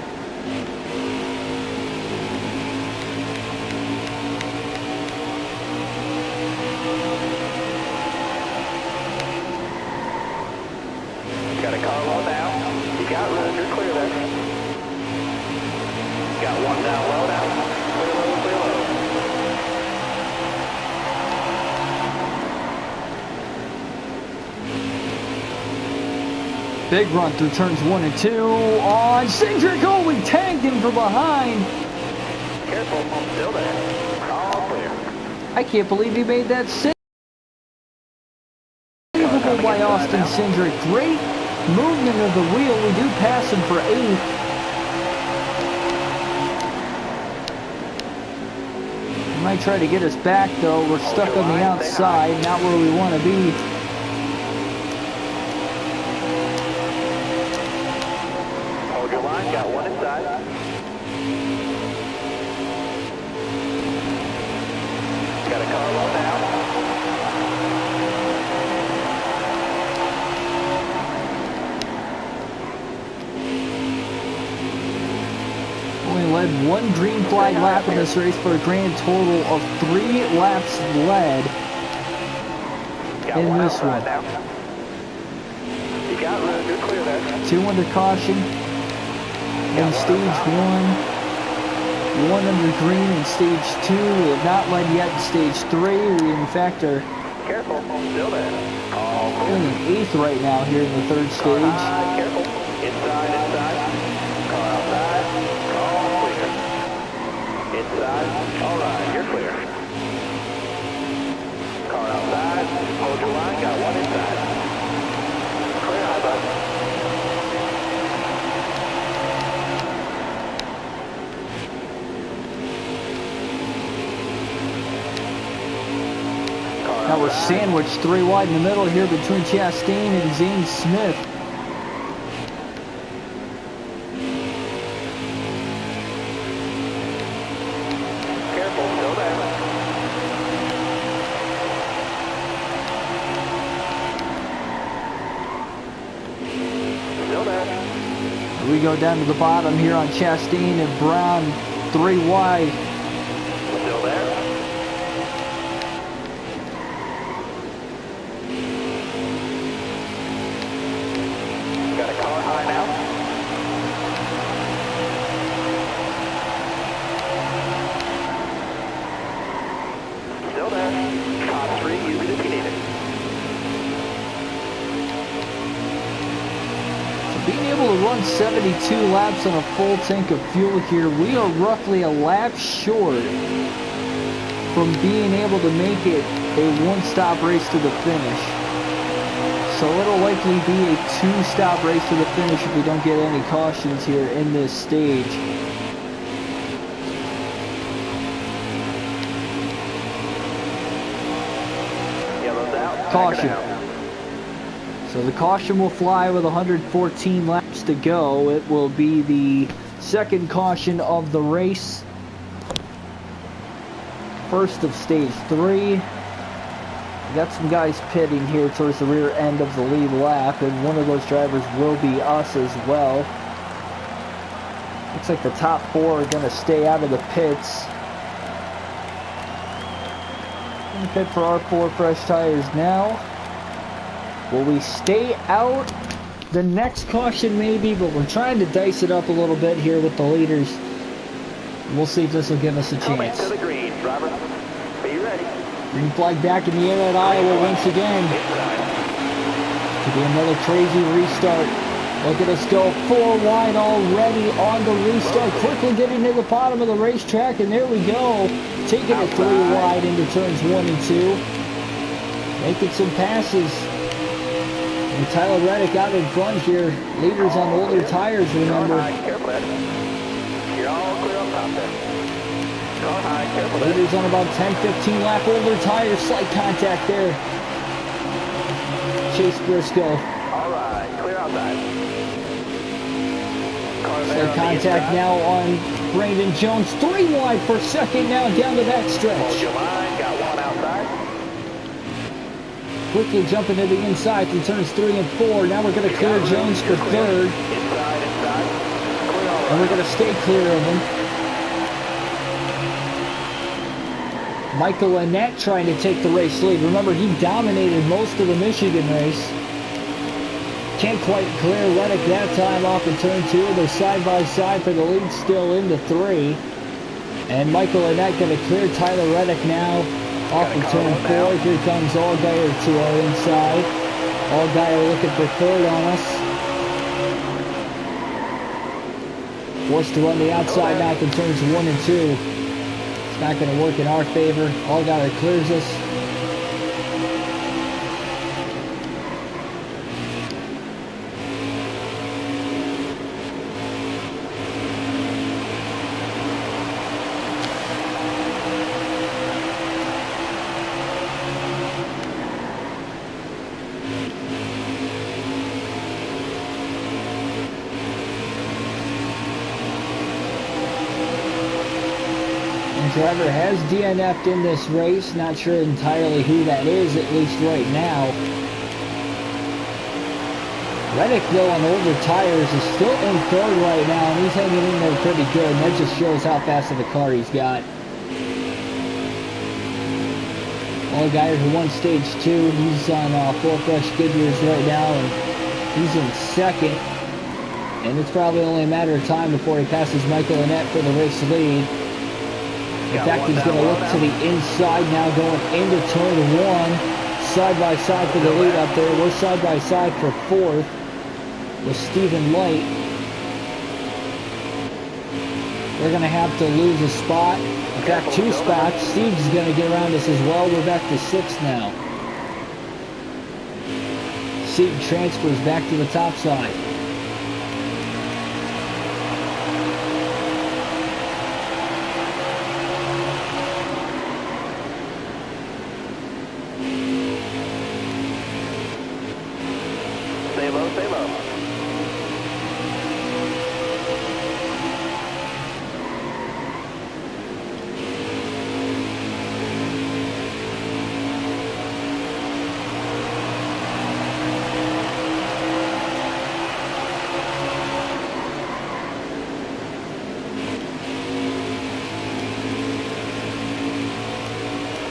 Got a car low now. You got room, you're clear there. Got one down low now. Clear low, clear low. Big run through turns 1 and 2 on Cindric. Oh, we tagged him from behind. Careful, still there. All clear. I can't believe he made that save. Unbelievable by Austin Cindric. Great movement of the wheel. We do pass him for 8th. He might try to get us back though. We're stuck on the outside, not where we want to be. Hold your line, got one inside. Got a car low now. Only led 1 green flag lap in this race for a grand total of 3 laps led in this one. Now. You got room, you're clear there. 2 under caution in stage 1. 1 under green in stage 2. We have not led yet in stage 3. We in fact are Careful, still there. All clear. only in 8th right now here in the 3rd stage. Careful. Inside, inside. Car outside. All clear. Inside. All right, you're clear. Car outside. Hold your line. Got one inside. Clear high, bud. Now we're sandwiched 3 wide in the middle here between Chastain and Zane Smith. Careful, still there. Still there. We go down to the bottom here on Chastain and Brown, 3 wide. Still there. Got a car high now. Still there. Top 3, use it if you need it. Being able to run 72 laps on a full tank of fuel here, we are roughly a lap short from being able to make it a 1-stop race to the finish. So it'll likely be a 2-stop race to the finish if we don't get any cautions here in this stage. Yellow's out. Caution. Back it out. So the caution will fly with 114 laps to go. It will be the 2nd caution of the race. First of stage 3. We got some guys pitting here towards the rear end of the lead lap, and one of those drivers will be us as well. Looks like the top 4 are going to stay out of the pits. Going to pit for our 4 fresh tires now. Will we stay out? The next caution maybe, but we're trying to dice it up a little bit here with the leaders. We'll see if this will give us a Coming chance. to the green, driver. Be ready. Green flag back in the air at Iowa once again. Could be another crazy restart. Look at us go 4 wide already on the restart. Quickly getting to the bottom of the racetrack, and there we go. Taking it 3 wide into turns 1 and 2. Making some passes. And Tyler Reddick out in front here. Leaders on older tires, remember. You're all clear on top there. Car high, careful there. Leaders on about 10-15 lap older tires. Slight contact there. Chase Briscoe. All right, clear outside. Slight contact now on Brandon Jones. 3 wide for second now down the back Hold stretch. your line, got 1 outside. Quickly jumping to the inside through turns 3 and 4. Now we're going to clear Jones for third. Inside. Clear all And we're going to stay clear of him. Michael Annett trying to take the race lead. Remember, he dominated most of the Michigan race. Can't quite clear Reddick that time off of turn 2. They're side by side for the lead still into 3. And Michael Annett going to clear Tyler Reddick now off of turn 4. Here comes Allgaier to our inside. Allgaier looking for third on us. Forced to run the outside now through turns 1 and 2. It's not going to work in our favor. Allgaier clears us. Driver has DNF'd in this race. Not sure entirely who that is, at least right now. Reddick, though, on older tires, is still in third right now, and he's hanging in there pretty good, and that just shows how fast of a car he's got. Allgaier, who won stage 2, he's on 4 fresh Goodyears right now, and he's in second. And it's probably only a matter of time before he passes Michael Annett for the race lead. In fact, he's going to look to the inside now, going into turn 1. Side by side for the lead up there. We're side by side for 4th with Stephen Light. We're going to have to lose a spot. In fact, 2 spots. Steve's going to get around us as well. We're back to 6th now. Seaton transfers back to the top side. Stay low, stay low.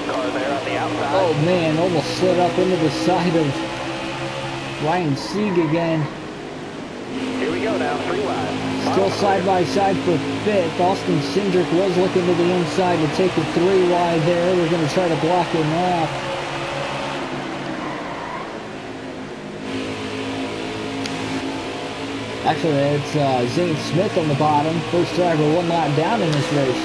Car there on the outside. Oh man, almost slid up into the side of Ryan Sieg again. Here we go now, 3 wide. Still side by side for 5th. Austin Cindric was looking to the inside to take it 3 wide there. We're going to try to block him off. Actually, it's Zane Smith on the bottom. First driver 1 lap down in this race.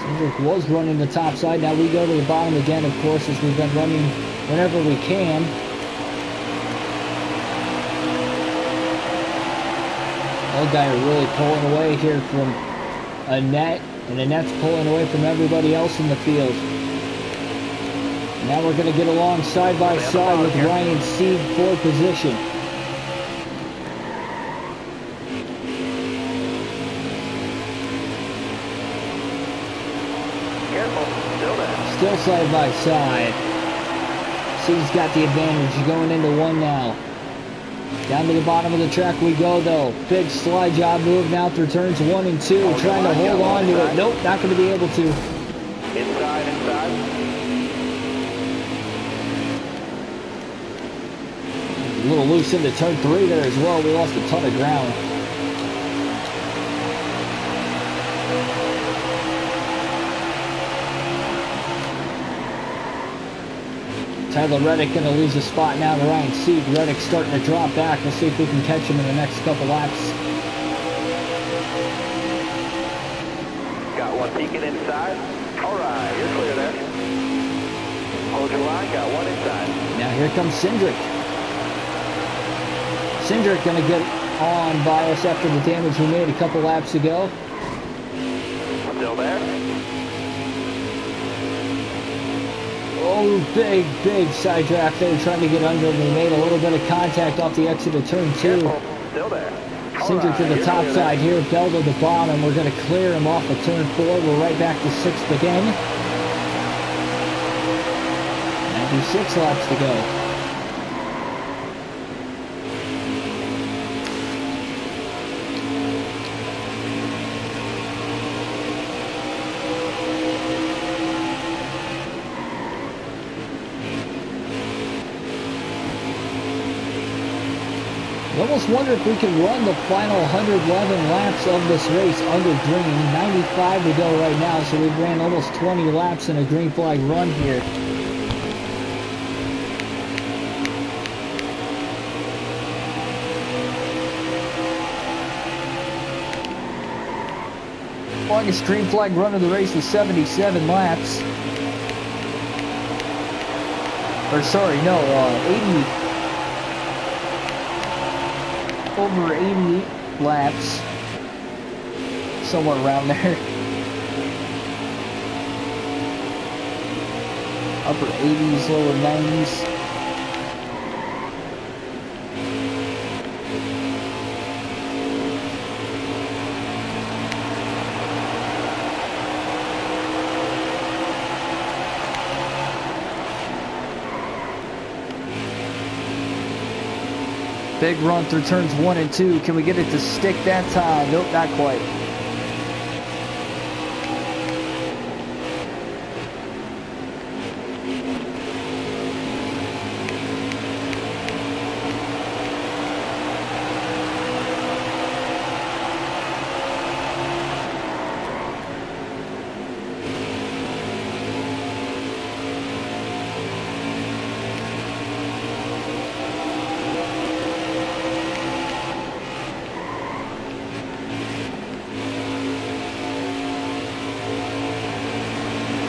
Cindric was running the top side. Now we go to the bottom again, of course, as we've been running whenever we can. Allgaier really pulling away here from Annett, and Annett's pulling away from everybody else in the field. Now we're going to get along side by side with Ryan Sieg for position. Careful, still there. Still side by side. Sieg's got the advantage. Going into 1 now. Down to the bottom of the track we go, though. Big slide job move now through turns 1 and 2. Trying to hold on to it. Nope, not going to be able to. Inside. A little loose into turn 3 there as well. We lost a ton of ground. Tyler Reddick going to lose a spot now to Ryan Sieg. Reddick starting to drop back. We'll see if we can catch him in the next couple laps. Got one peeking inside. All right, you're clear there. Hold your line, got one inside. Now here comes Cindric. Cindric going to get on by us after the damage we made a couple laps ago. Still there? Oh, big side draft there, trying to get under him. We made a little bit of contact off the exit of turn 2. Still there. Cindric to the top side here, Bell to the bottom. We're going to clear him off of turn 4. We're right back to 6th again. 96 laps to go. I almost wonder if we can run the final 111 laps of this race under green. 95 to go right now, so we've ran almost 20 laps in a green flag run here. Longest green flag run of the race was 77 laps. Or sorry, no, 80. Over 88 laps, somewhere around there. Upper 80s, lower 90s. Big run through turns 1 and 2. Can we get it to stick that time? Nope, not quite.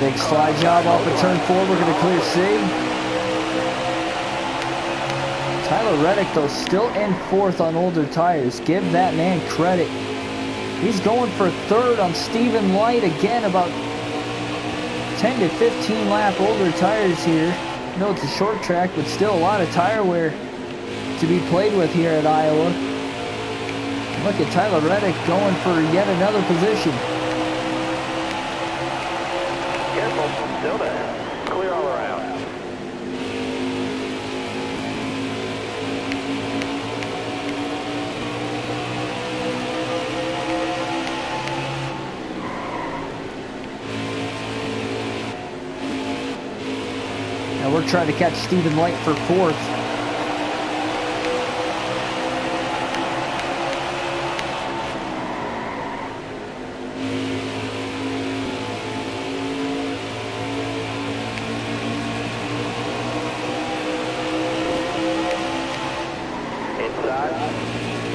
Big slide job off of turn 4. We're going to clear C. Tyler Reddick, though, still in 4th on older tires. Give that man credit. He's going for 3rd on Stephen Light. Again, about 10 to 15 lap older tires here. I know it's a short track, but still a lot of tire wear to be played with here at Iowa. Look at Tyler Reddick going for yet another position. Still there. Clear all around. Now we're trying to catch Stephen Light for 4th.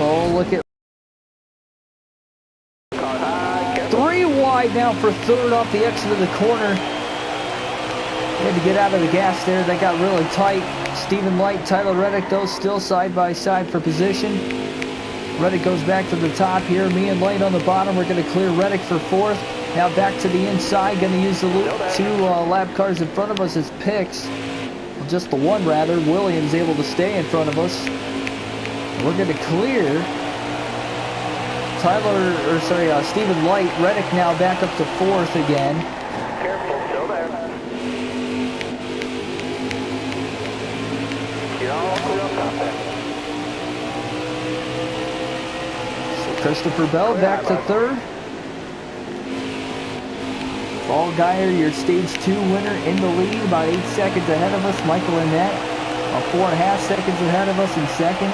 Oh, look at 3 wide now for 3rd off the exit of the corner. He had to get out of the gas there. That got really tight. Stephen Light, Tyler Reddick, those still side by side for position. Reddick goes back to the top here. Me and Light on the bottom. We're going to clear Reddick for 4th. Now back to the inside. Going to use the loop. 2 lap cars in front of us as picks. Well, just the one rather. Williams able to stay in front of us. We're going to clear Stephen Light. Reddick now back up to 4th again. Careful, still there. You're all clear up top there. So Christopher Bell back to 3rd. Paul Geyer, your stage 2 winner, in the lead, about 8 seconds ahead of us. Michael Annette, about 4.5 seconds ahead of us in 2nd.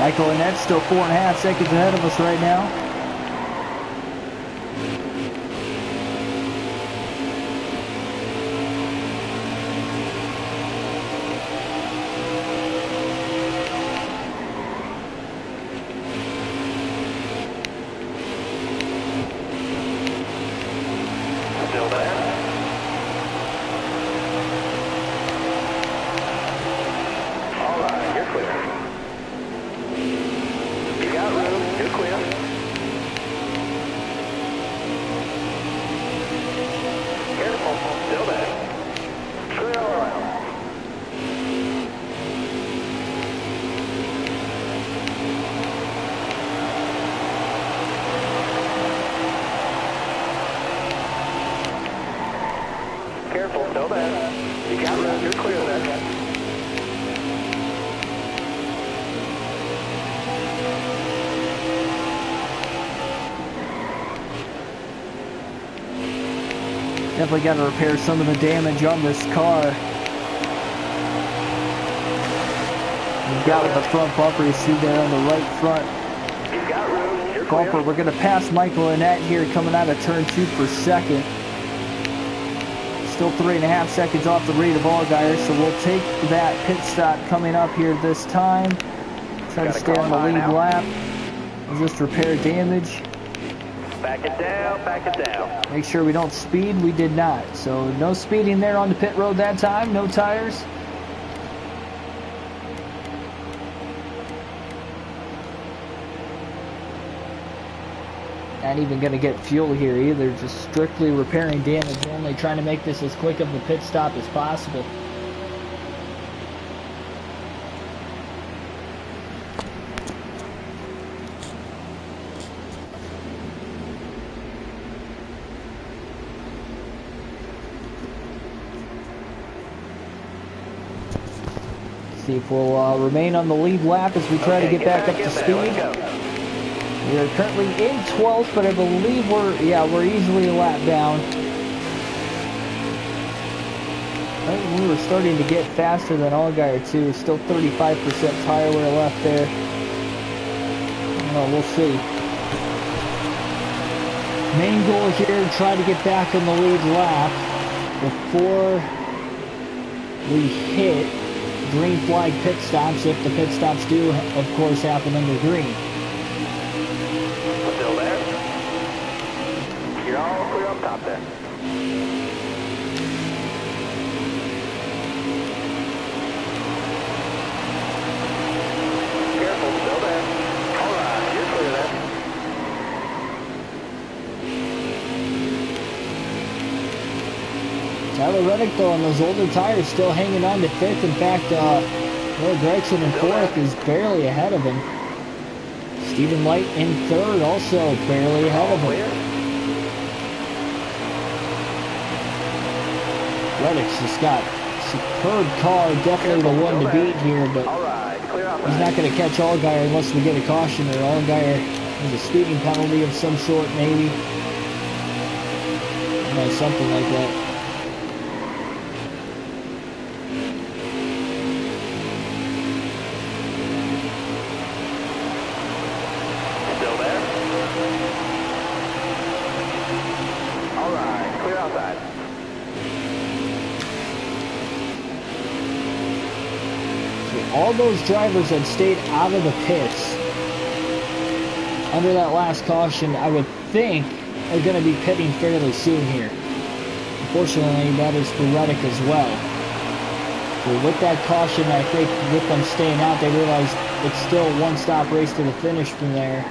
Michael Annette's still 4.5 seconds ahead of us right now. Still there. All right, you're clear. You got room. You're clear. Careful. Still there. Clear all around. Careful. Still there. You got room. You're clear there. Definitely got to repair some of the damage on this car. We've got with the front bumper, you see there on the right front You got room. You're bumper. clear. We're going to pass Michael Annette here coming out of turn 2 for second. Still 3.5 seconds off the lead of Allgaier, so we'll take that pit stop coming up here this time. Try to stay on the lead lap. We'll just repair damage. Back it down. Back it down. Make sure we don't speed. We did not. So no speeding there on the pit road that time. No tires. Not even going to get fuel here either. Just strictly repairing damage. Only trying to make this as quick of a pit stop as possible. See if we'll remain on the lead lap as we try to get back up to speed. We are currently in 12th, but I believe we're easily a lap down. I think we were starting to get faster than Allgaier too. Still 35% tire wear left there. Well, we'll see. Main goal here, try to get back on the lead lap before we hit green flag pit stops, if the pit stops do, of course, happen under green. Still there? You're all clear up top there. Careful, still there. All right, you're clear there. Tyler Reddick, though, on those older tires, still hanging on to 5th. In fact, Will Gregson in 4th is barely ahead of him. Stephen Light in 3rd, also barely ahead of him. Reddick's just got a superb car, definitely the one to beat here, but he's not going to catch Allgaier unless we get a caution, or Allgaier has a speeding penalty of some sort, maybe. Something like that. All those drivers that stayed out of the pits under that last caution, I would think, are going to be pitting fairly soon here. Unfortunately, that is for Reddick as well. So with that caution, I think with them staying out, they realized it's still a one-stop race to the finish from there.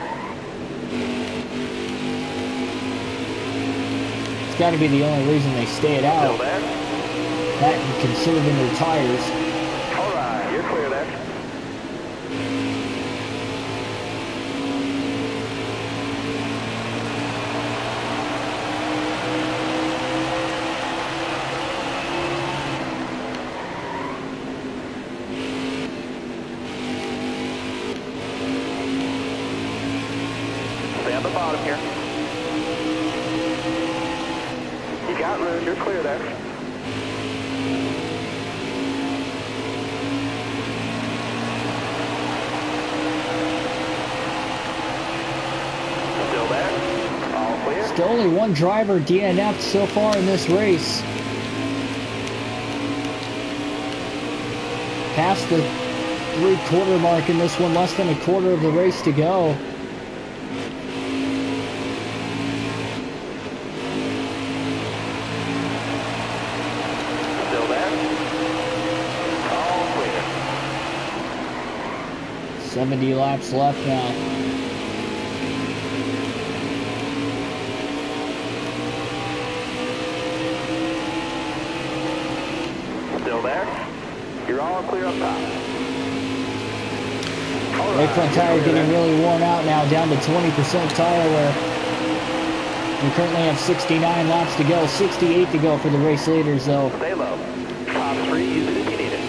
It's got to be the only reason they stayed out. That and conserving their tires. You're clear there. Stay on the bottom here. You got room. You're clear there. left. Only one driver DNF'd so far in this race. Past the 3/4 mark in this one, less than a quarter of the race to go. Still there? All clear. 70 laps left now. Still there? You're all clear up top. Right front tire getting really worn out now, down to 20% tire wear. We currently have 69 laps to go, 68 to go for the race leaders though. Stay low. Top 3, use it if you need it.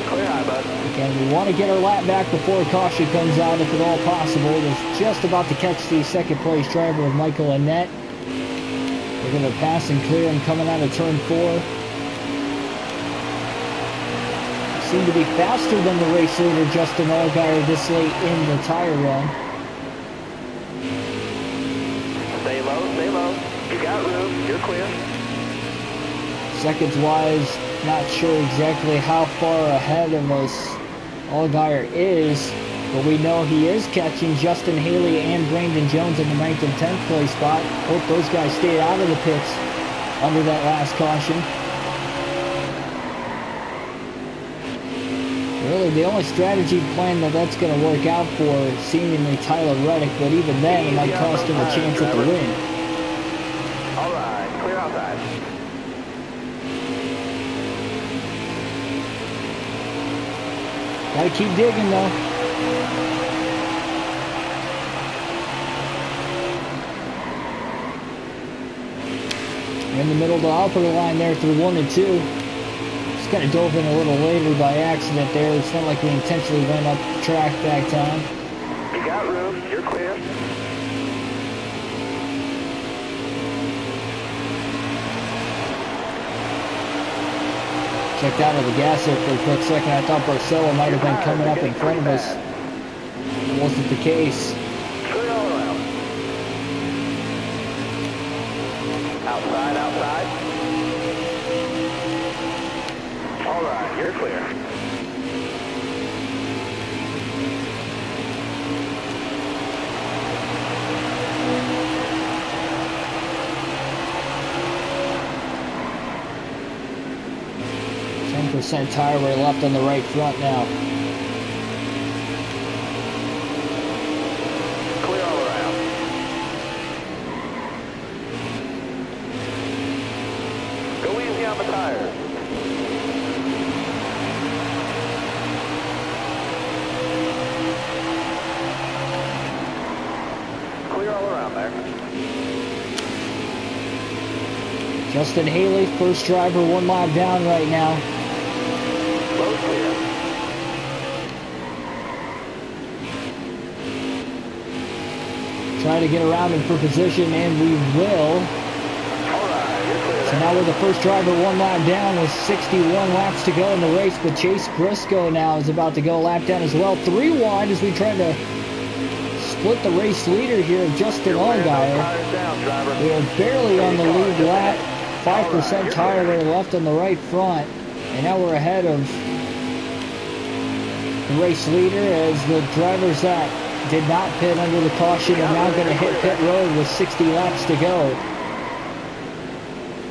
Clear high, bud. Again, we want to get our lap back before caution comes out if at all possible. We're just about to catch the second place driver of Michael Annette. We're going to pass and clear him coming out of turn 4. Seem to be faster than the race leader, Justin Allgaier, this late in the tire run. Stay low, stay low. You got room, you're clear. Seconds-wise, not sure exactly how far ahead of us Allgaier is, but we know he is catching Justin Haley and Brandon Jones in the 9th and 10th place spot. Hope those guys stay out of the pits under that last caution. Really, the only strategy plan that's going to work out for is seemingly Tyler Reddick, but even then, it might cost him a chance at the win. All right, clear outside. Gotta keep digging, though. In the middle of the upper line there through 1 and 2. Kind of dove in a little later by accident there. It's not like we intentionally went up track that time. You got room, you're clear. Checked out of the gas there for a quick second. I thought Barcelo might have been coming up in front of us. It wasn't the case. Clear all around. Outside, outside. All right, you're clear. % tire wear left on the right front now. Clear all around. Go easy on the tires. Clear all around there. Justin Haley, first driver, 1 lap down right now. Low clear. Try to get around him for position, and we will. All right, you're clear So there. now we're the first driver 1 lap down with 61 laps to go in the race, but Chase Briscoe now is about to go a lap down as well. 3 wide as we try to split the race leader here of Justin Allgaier. Tires down, driver. We are barely on the lead lap. 5% tire wear left on the right front. And now we're ahead of the race leader as the drivers that did not pit under the caution are now going to hit pit road with 60 laps to go.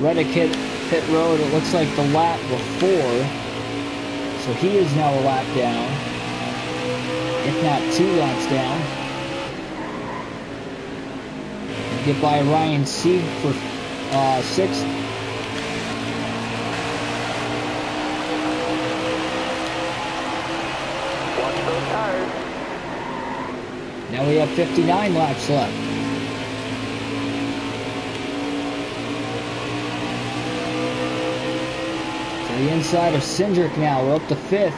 Reddick hit pit road, it looks like the lap before. So he is now a lap down, if not 2 laps down. Get by Ryan Sieg for 6th. Watch those tires. Now we have 59 laps left. To the inside of Cindric now, we're up to 5th.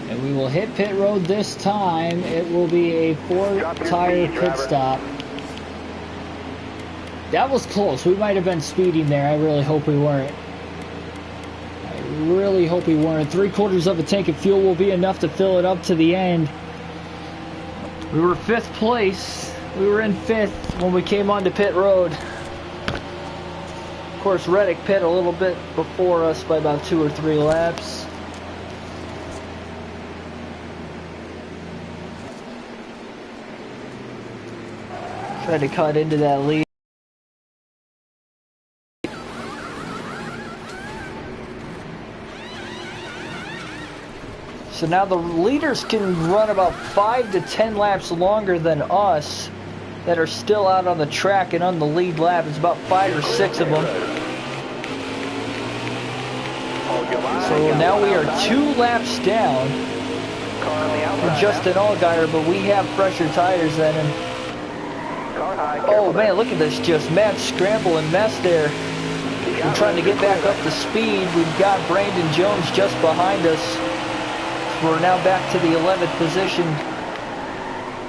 And we will hit pit road this time. It will be a 4-tire pit stop. That was close. We might have been speeding there. I really hope we weren't. I really hope we weren't. 3/4 of a tank of fuel will be enough to fill it up to the end. We were 5th place. We were in 5th when we came onto pit road. Of course, Reddick pit a little bit before us by about 2 or 3 laps. Tried to cut into that lead. So now the leaders can run about 5 to 10 laps longer than us that are still out on the track and on the lead lap. It's about 5 or 6 of them. So now we are 2 laps down from Justin Allgaier, but we have fresher tires than him. Oh man, look at this just mad scramble and mess there. We're trying to get back up to speed. We've got Brandon Jones just behind us. We're now back to the 11th position,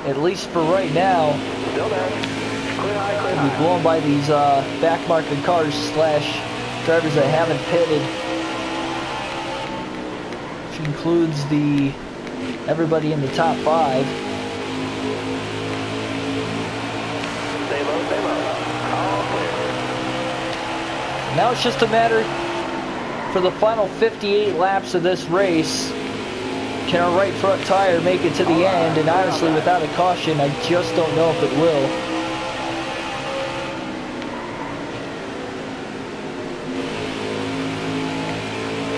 at least for right now. Still there. Clear high, clear We'll be blown by these back market cars slash drivers that haven't pitted, which includes everybody in the top 5. Stay low, stay low. All clear. Now it's just a matter for the final 58 laps of this race. Can our right front tire make it to the end? And honestly, without a caution, I just don't know if it will.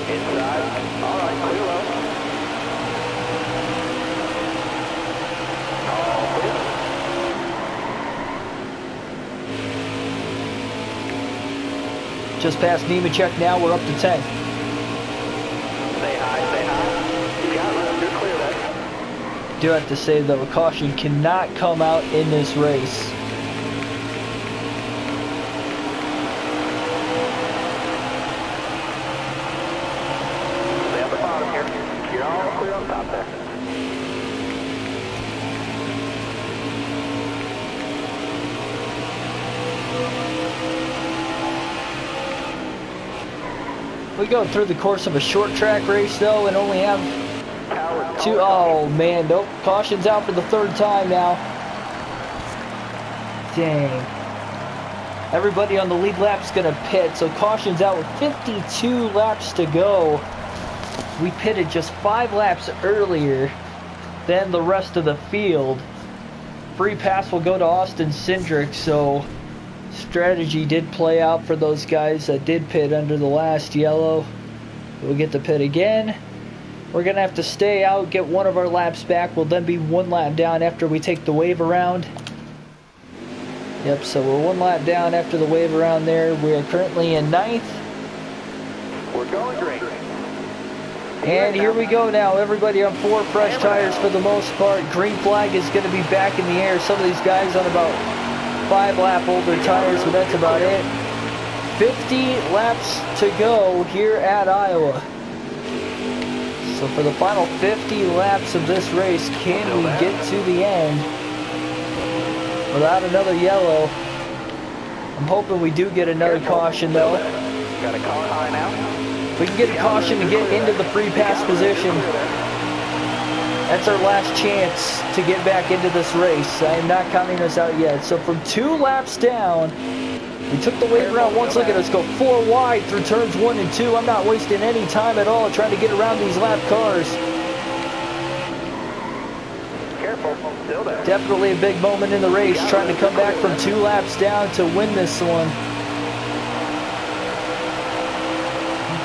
Inside. All right, clear low. All clear. Just past Nemechek now, we're up to 10th. Stay high, stay high. Do have to say though, a caution cannot come out in this race. Stay at the bottom here. You're all clear on top there. We go through the course of a short track race though and only have 2. Oh man, nope. Caution's out for the 3rd time now. Dang. Everybody on the lead lap's gonna pit, so caution's out with 52 laps to go. We pitted just 5 laps earlier than the rest of the field. Free pass will go to Austin Cindric, so strategy did play out for those guys that did pit under the last yellow. We'll get to pit again. We're going to have to stay out, get one of our laps back. We'll then be 1 lap down after we take the wave around. Yep, so we're 1 lap down after the wave around there. We are currently in 9th. We're going green. And here we go now. Everybody on 4 fresh tires for the most part. Green flag is going to be back in the air. Some of these guys on about 5 lap older tires, but that's about it. 50 laps to go here at Iowa. So for the final 50 laps of this race, can we get to the end without another yellow? I'm hoping we do get another caution though. Got a car high now. If we can get a caution to get into the free pass position, that's our last chance to get back into this race. I am not counting us out yet. So from 2 laps down, we took the wave around once. Look at us go 4 wide through turns 1 and 2. I'm not wasting any time at all trying to get around these lap cars. Careful, still there. Definitely a big moment in the race, trying to come back from 2 laps down to win this one.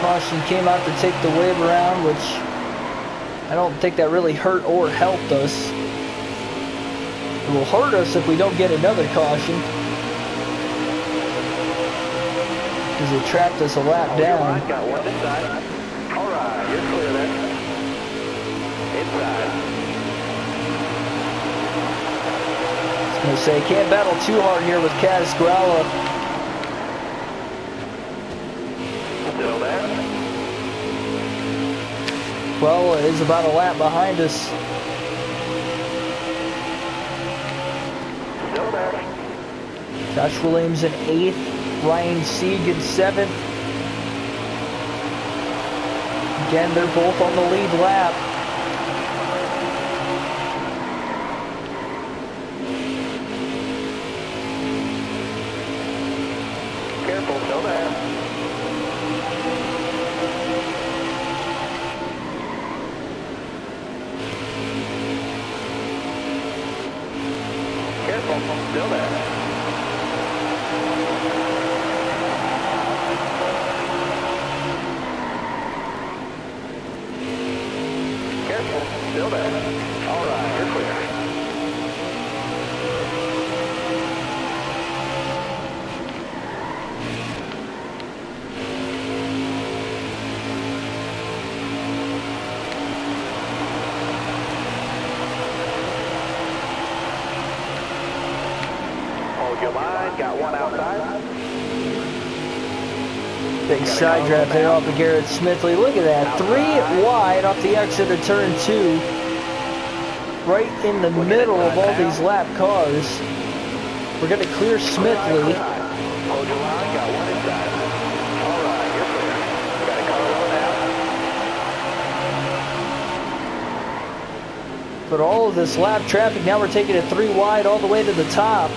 Caution came out to take the wave around, which I don't think that really hurt or helped us. It will hurt us if we don't get another caution, because it trapped us a lap down. Got one inside. All right, you're clear there. Inside. I was going to say, can't battle too hard here with Kaz Gralla. Still there. Well, it is about a lap behind us. Still there. Josh Williams in 8th. Ryan Sieg in 7th. Again, they're both on the lead lap. Still there. Careful. Still there. Careful. Still there. All right, you're clear. Hold your line. Got one outside. Big side draft there off of Garrett Smithley. Look at that. 3 wide off the exit of turn 2. Right in the middle of all these lap cars. We're going to clear Smithley. Hold your line. Got one inside. All right, you're clear. Got a car rolling out. But all of this lap traffic, now we're taking it 3 wide all the way to the top.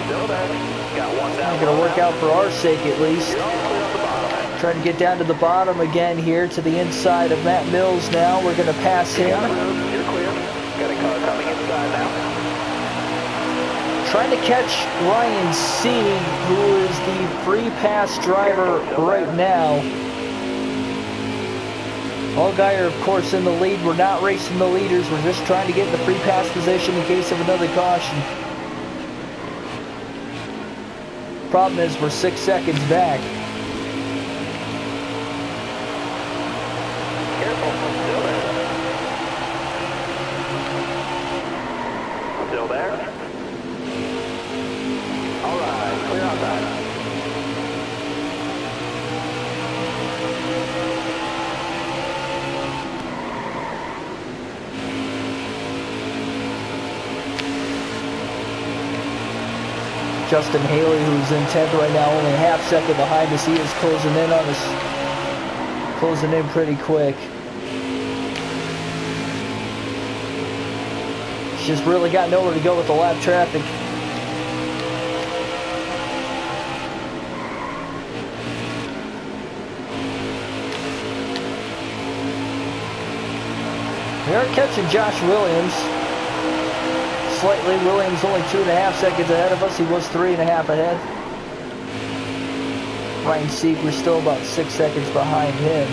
Still there. Got one down. Not going to work out for our sake at least. You're all clear on the bottom. Trying to get down to the bottom again here to the inside of Matt Mills now. We're going to pass him. You're clear. Got a car coming inside now. Trying to catch Ryan Sieg, who is the free pass driver right now. Allgaier, of course, in the lead. We're not racing the leaders. We're just trying to get in the free pass position in case of another caution. Problem is, we're 6 seconds back. Careful. Still there. Still there. All right. Clear outside. Justin Haley, who's in 10th right now, only a half second behind us. He is closing in on us, closing in pretty quick. He's just really got nowhere to go with the lap traffic. We are catching Josh Williams. Slightly, Williams only 2.5 seconds ahead of us. He was 3.5 ahead. Ryan Sieg, we're still about 6 seconds behind him.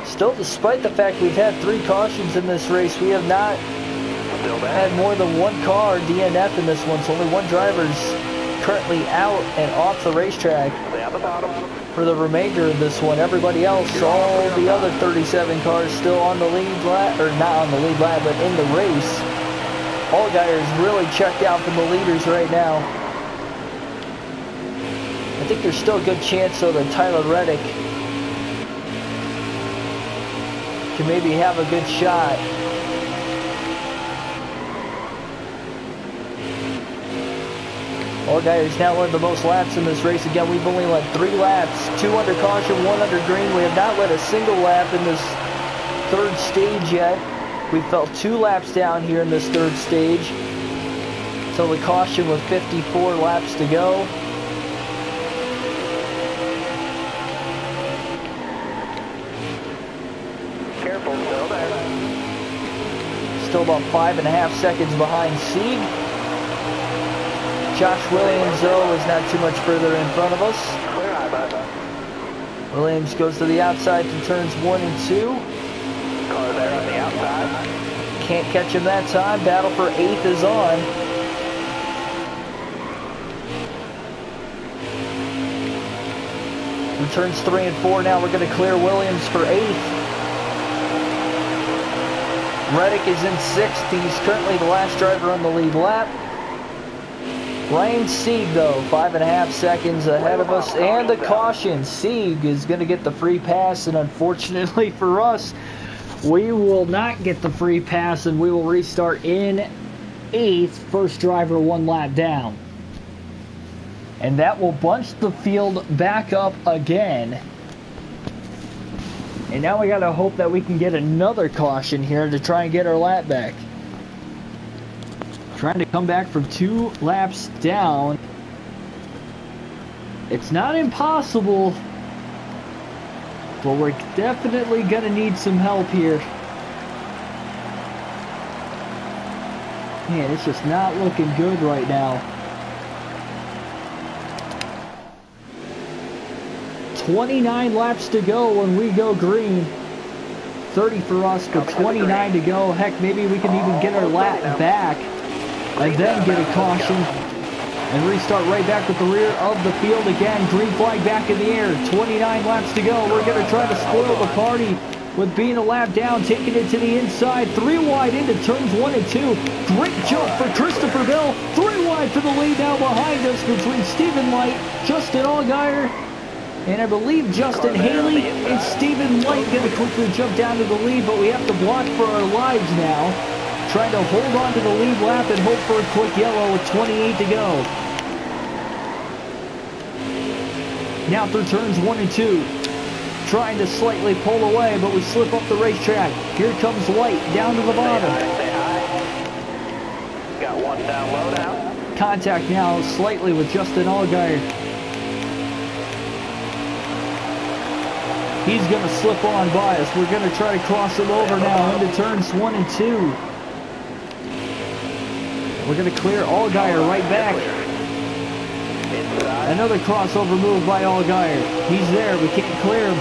Still, despite the fact we've had 3 cautions in this race, we have not had more than 1 car DNF in this one. So only 1 driver's currently out and off the racetrack for the remainder of this one. Everybody else, all the other 37 cars still on the lead lap, or not on the lead lap, but in the race. Allgaier's really checked out from the leaders right now. I think there's still a good chance though that Tyler Reddick can maybe have a good shot. Allgaier's now led the most laps in this race. Again, we've only led 3 laps, 2 under caution, 1 under green. We have not led a single lap in this 3rd stage yet. We fell 2 laps down here in this 3rd stage. So the caution with 54 laps to go. Careful, still there. Still about 5.5 seconds behind Sieg. Josh Williams, though, is not too much further in front of us. Clear eye, bud. Williams goes to the outside to turns 1 and 2. Car there on the outside. Can't catch him that time. Battle for 8th is on. From turns 3 and 4 now, we're going to clear Williams for 8th. Reddick is in 6th. He's currently the last driver on the lead lap. Ryan Sieg, though, 5.5 seconds ahead of us. And the caution. Sieg is going to get the free pass, and unfortunately for us, we will not get the free pass, and we will restart in 8th, first driver 1 lap down. And that will bunch the field back up again. And now we gotta hope that we can get another caution here to try and get our lap back. Trying to come back from 2 laps down. It's not impossible, but we're definitely gonna need some help here. Man, it's just not looking good right now. 29 laps to go when we go green. 30 for us, but 29 to go. Heck, maybe we can even get our lap back and then get a caution and restart right back with the rear of the field again. Green flag back in the air. 29 laps to go. We're going to try to spoil the party with being a lap down, taking it to the inside. 3 wide into turns 1 and 2. Great jump for Christopher Bell. 3 wide for the lead now behind us between Stephen Light, Justin Allgaier, and I believe Justin Haley and Stephen Light going to quickly jump down to the lead, but we have to block for our lives now. Trying to hold on to the lead lap and hope for a quick yellow with 28 to go. Now through turns 1 and 2. Trying to slightly pull away, but we slip up the racetrack. Here comes Light down to the bottom. Say hi. Got 1 down low now. Contact now slightly with Justin Allgaier. He's going to slip on by us. We're going to try to cross him over now into turns 1 and 2. We're going to clear Allgaier right back. Another crossover move by Allgaier. He's there. We can't clear him.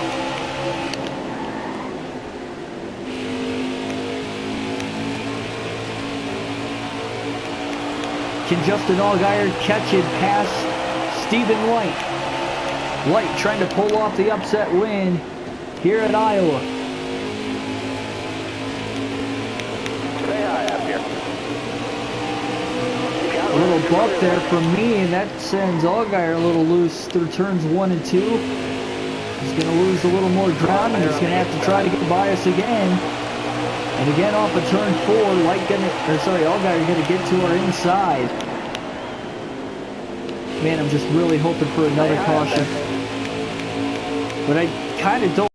Can Justin Allgaier catch it past Stephen Light? Light trying to pull off the upset win here at Iowa. Say hi up here. A little bump there from me, and that sends Allgaier a little loose through turns 1 and 2. He's going to lose a little more ground, and he's going to have to try to get by us again. And again off of turn 4, Allgaier going to get to our inside. Man, I'm just really hoping for another caution. But I kind of don't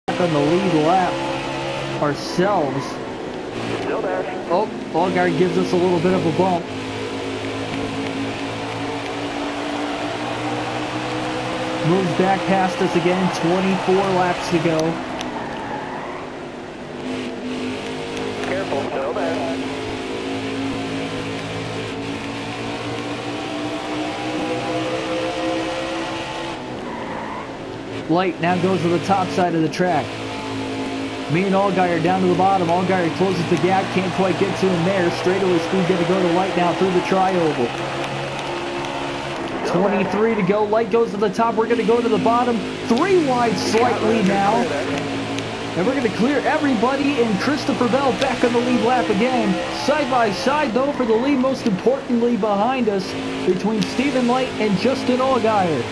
on the lead lap ourselves. Still there. Oh, Allgaier gives us a little bit of a bump. Moves back past us again, 24 laps to go. Careful, still there. Light now goes to the top side of the track. Me and Allgaier down to the bottom. Allgaier closes the gap, can't quite get to him there. Straightaway speed going to go to Light now through the tri-oval. 23 to go. Light goes to the top. We're going to go to the bottom. 3 wide slightly now. And we're going to clear everybody, and Christopher Bell back on the lead lap again. Side by side, though, for the lead, most importantly behind us, between Stephen Light and Justin Allgaier.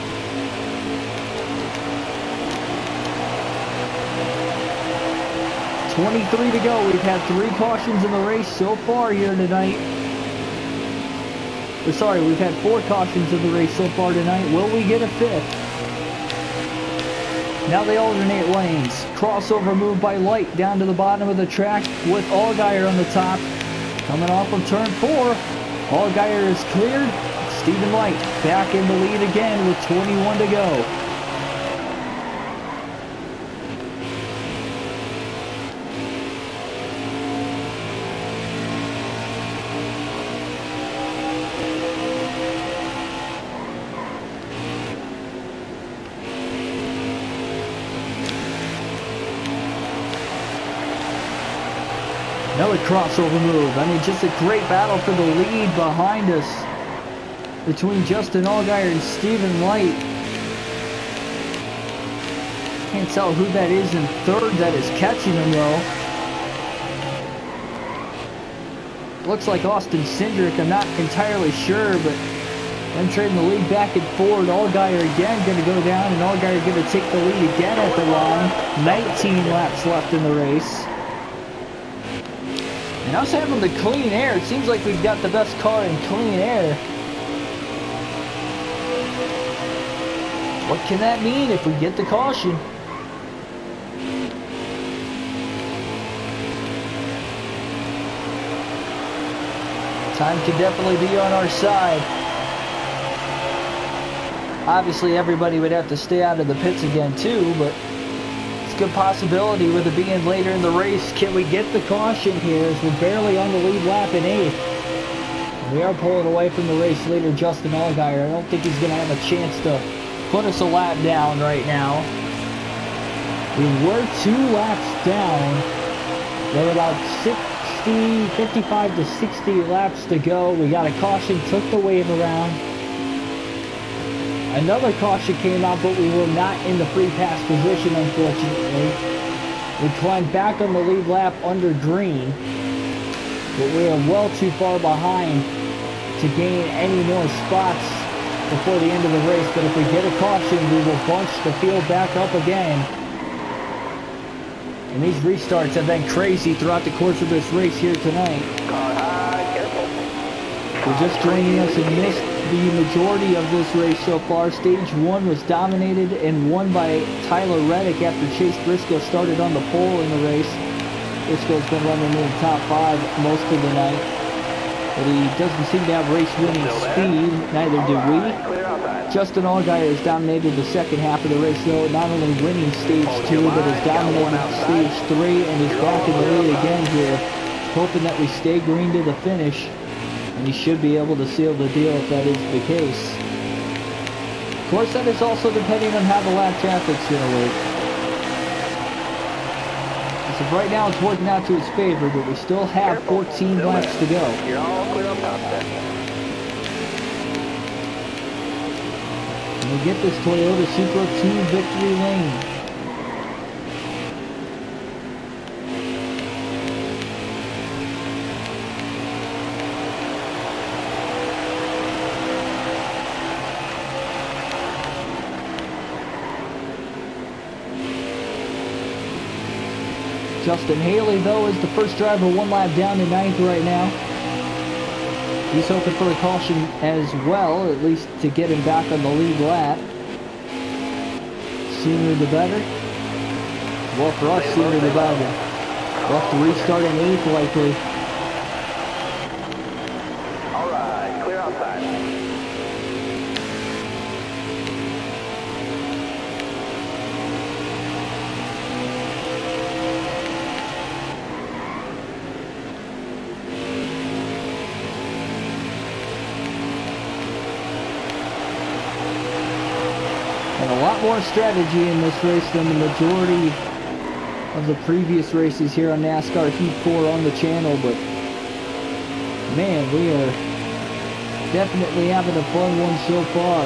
23 to go. We've had 3 cautions in the race so far here tonight. Sorry, we've had 4 cautions in the race so far tonight. Will we get a 5th? Now they alternate lanes. Crossover move by Light down to the bottom of the track with Allgaier on the top. Coming off of turn 4, Allgaier is cleared. Stephen Light back in the lead again with 21 to go. Another crossover move. I mean, just a great battle for the lead behind us between Justin Allgaier and Stephen Light. Can't tell who that is in third that is catching him, though. Looks like Austin Cindric. I'm not entirely sure, but I'm trading the lead back and forward. Allgaier again going to go down, and Allgaier going to take the lead again at the line. 19 laps left in the race. And us having the clean air, it seems like we've got the best car in clean air. What can that mean if we get the caution? Time could definitely be on our side. Obviously, everybody would have to stay out of the pits again too, but it's a good possibility with it being later in the race. Can we get the caution here as we're barely on the lead lap in 8th? We are pulling away from the race leader, Justin Allgaier. I don't think he's going to have a chance to put us a lap down right now. We were 2 laps down. There were about 55 to 60 laps to go. We got a caution, took the wave around. Another caution came out, but we were not in the free pass position, unfortunately. We climbed back on the lead lap under green, but we are well too far behind to gain any more spots before the end of the race. But if we get a caution, we will bunch the field back up again. And these restarts have been crazy throughout the course of this race here tonight. We're just joining us and missed the majority of this race so far. Stage 1 was dominated and won by Tyler Reddick after Chase Briscoe started on the pole in the race. Briscoe's been running in the top 5 most of the night, but he doesn't seem to have race-winning speed. Neither do we. Justin Allgaier has dominated the second half of the race, though, not only winning stage 2, but has dominated stage 3 and is back in the lead again here, hoping that we stay green to the finish. And he should be able to seal the deal if that is the case. Of course, that is also depending on how the lap traffic's going to work. As of right now, it's working out to his favor, but we still have 14 laps to go. You're all clear on top there. And we'll get this Toyota Supra to victory lane. Justin Haley, though, is the first driver 1 lap down to 9th right now. He's hoping for a caution as well, at least to get him back on the lead lap. Sooner the better. Well, for us, sooner the better. We'll have to restart in 8th likely. All right, clear outside. A lot more strategy in this race than the majority of the previous races here on NASCAR Heat 4 on the channel, but man, we are definitely having a fun one so far.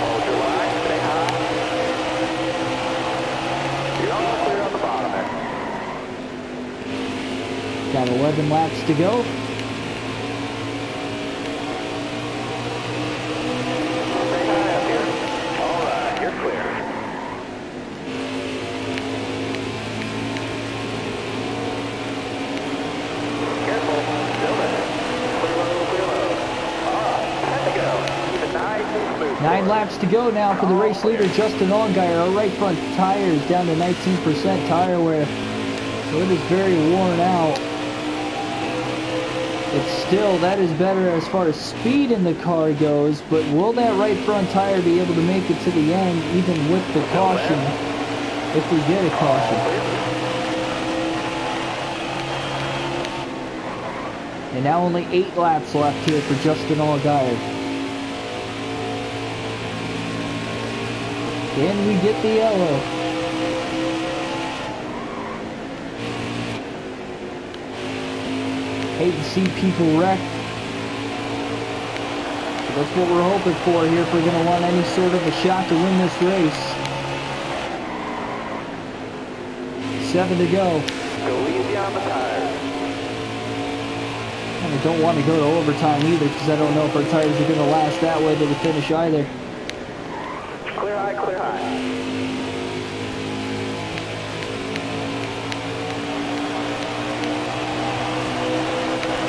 Hold your line, stay high. You're all clear on the bottom there. Got 11 laps to go. Stay high up here. All right, you're clear. Careful, still there. Clear low. All right, 10 to go. Keep it nice and smooth. 9 laps to go now for the race leader, Justin Allgaier. Our right front tire is down to 19% tire wear, so it is very worn out. But still, that is better as far as speed in the car goes, but will that right front tire be able to make it to the end, even with the caution, if we get a caution? And now only 8 laps left here for Justin Allgaier. Can we get the yellow? Hate to see people wreck. But that's what we're hoping for here if we're going to want any sort of a shot to win this race. 7 to go. Go easy on the tires. And I don't want to go to overtime either because I don't know if our tires are going to last that way to the finish either. Clear high, clear high.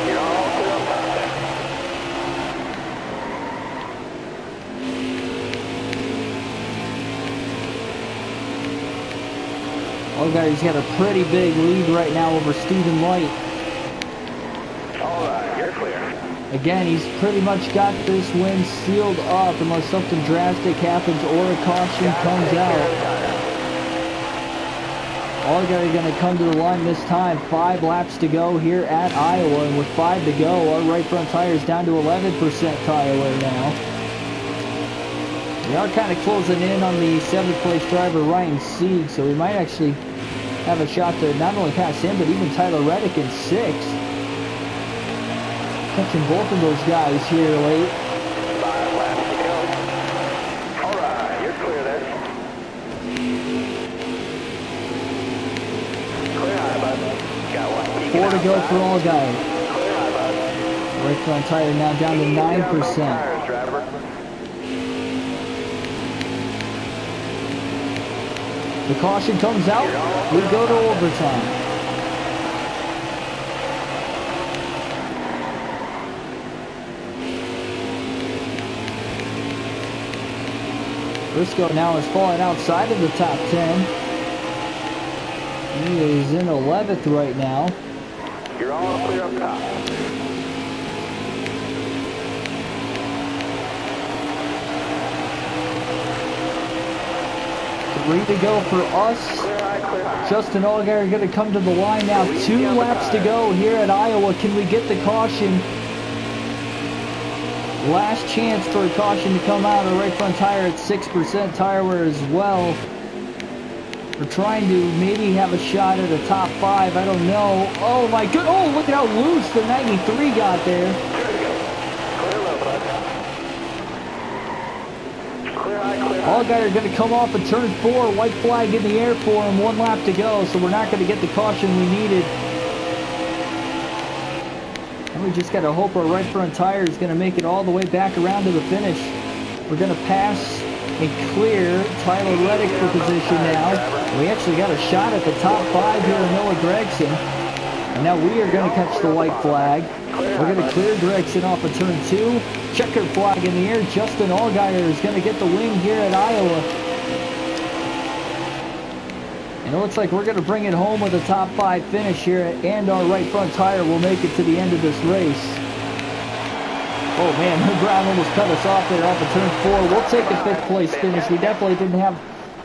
You're all clear up top there. Oh, guys, he's got a pretty big lead right now over Stephen Light. All right, you're clear. Again, he's pretty much got this win sealed up unless something drastic happens or a caution comes out. All guys are going to come to the line this time. 5 laps to go here at Iowa, and with 5 to go, our right front tire is down to 11% tire wear now. We are kind of closing in on the 7th place driver, Ryan Sieg, so we might actually have a shot to not only pass him, but even Tyler Reddick in 6th. Catching both of those guys here late. 5 laps to go. All right, you're clear there. Clear high, bud. Got one. 4 to go for all guys. Clear high, bud. Right front tire now down to 9%. Tires, driver. The caution comes out. We go to overtime. Briscoe now has fallen outside of the top 10. He is in 11th right now. You're all clear up top. 3 to go for us. Clear high, clear high. Justin Allgaier going to come to the line now. 2 laps to go here at Iowa. Can we get the caution? Last chance for a caution to come out. Our right front tire at 6% tire wear as well. We're trying to maybe have a shot at a top 5. I don't know. Oh my good. Oh, look at how loose the 93 got there. Clear low, bud. Clear high, clear high. Allgaier going to come off of turn 4. White flag in the air for him. 1 lap to go, so we're not going to get the caution we needed. And we just got to hope our right front tire is going to make it all the way back around to the finish. We're going to pass and clear Tyler Reddick for position now. We actually got a shot at the top 5 here in Noah Gregson. And now we are going to catch the white flag. We're going to clear Gregson off of turn 2. Checkered flag in the air. Justin Allgaier is going to get the win here at Iowa. And it looks like we're going to bring it home with a top 5 finish here, and our right front tire will make it to the end of this race. Oh man, Brown almost cut us off there off of turn 4. We'll take a 5th place finish. We definitely didn't have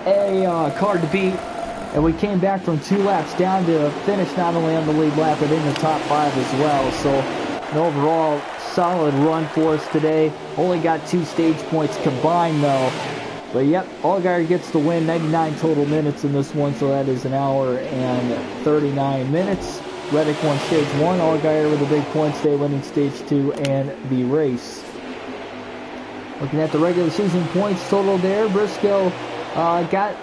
a car to beat, and we came back from 2 laps down to finish not only on the lead lap, but in the top 5 as well. So an overall solid run for us today. Only got 2 stage points combined though. But yep, Allgaier gets the win, 99 total minutes in this one, so that is 1 hour and 39 minutes. Reddick won stage 1, Allgaier with a big points day, winning stage 2 and the race. Looking at the regular season points total there, Briscoe got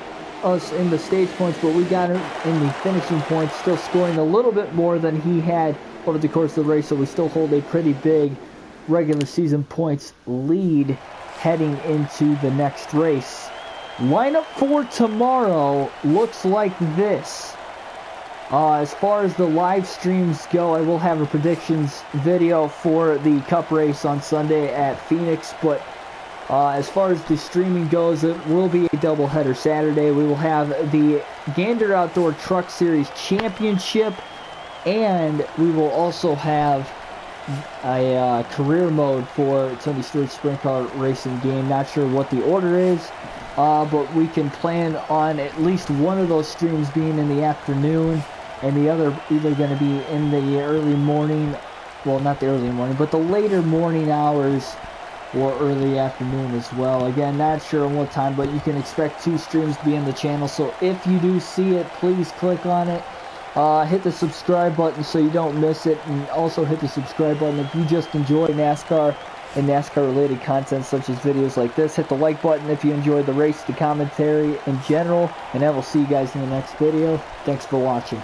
us in the stage points, but we got him in the finishing points, still scoring a little bit more than he had over the course of the race, so we still hold a pretty big regular season points lead heading into the next race. Lineup for tomorrow looks like this. As far as the live streams go, I will have a predictions video for the Cup race on Sunday at Phoenix, but as far as the streaming goes, it will be a doubleheader Saturday. We will have the Gander Outdoor Truck Series Championship, and we will also have a career mode for Tony Stewart's Sprint Car Racing game. Not sure what the order is, but we can plan on at least one of those streams being in the afternoon, and the other either going to be in the early morning, well, not the early morning, but the later morning hours or early afternoon as well. Again, not sure on what time, but you can expect 2 streams to be in the channel, so if you do see it, please click on it. Hit the subscribe button so you don't miss it, and also hit the subscribe button if you just enjoy NASCAR and NASCAR related content such as videos like this. Hit the like button if you enjoyed the race, the commentary in general, and I will see you guys in the next video. Thanks for watching.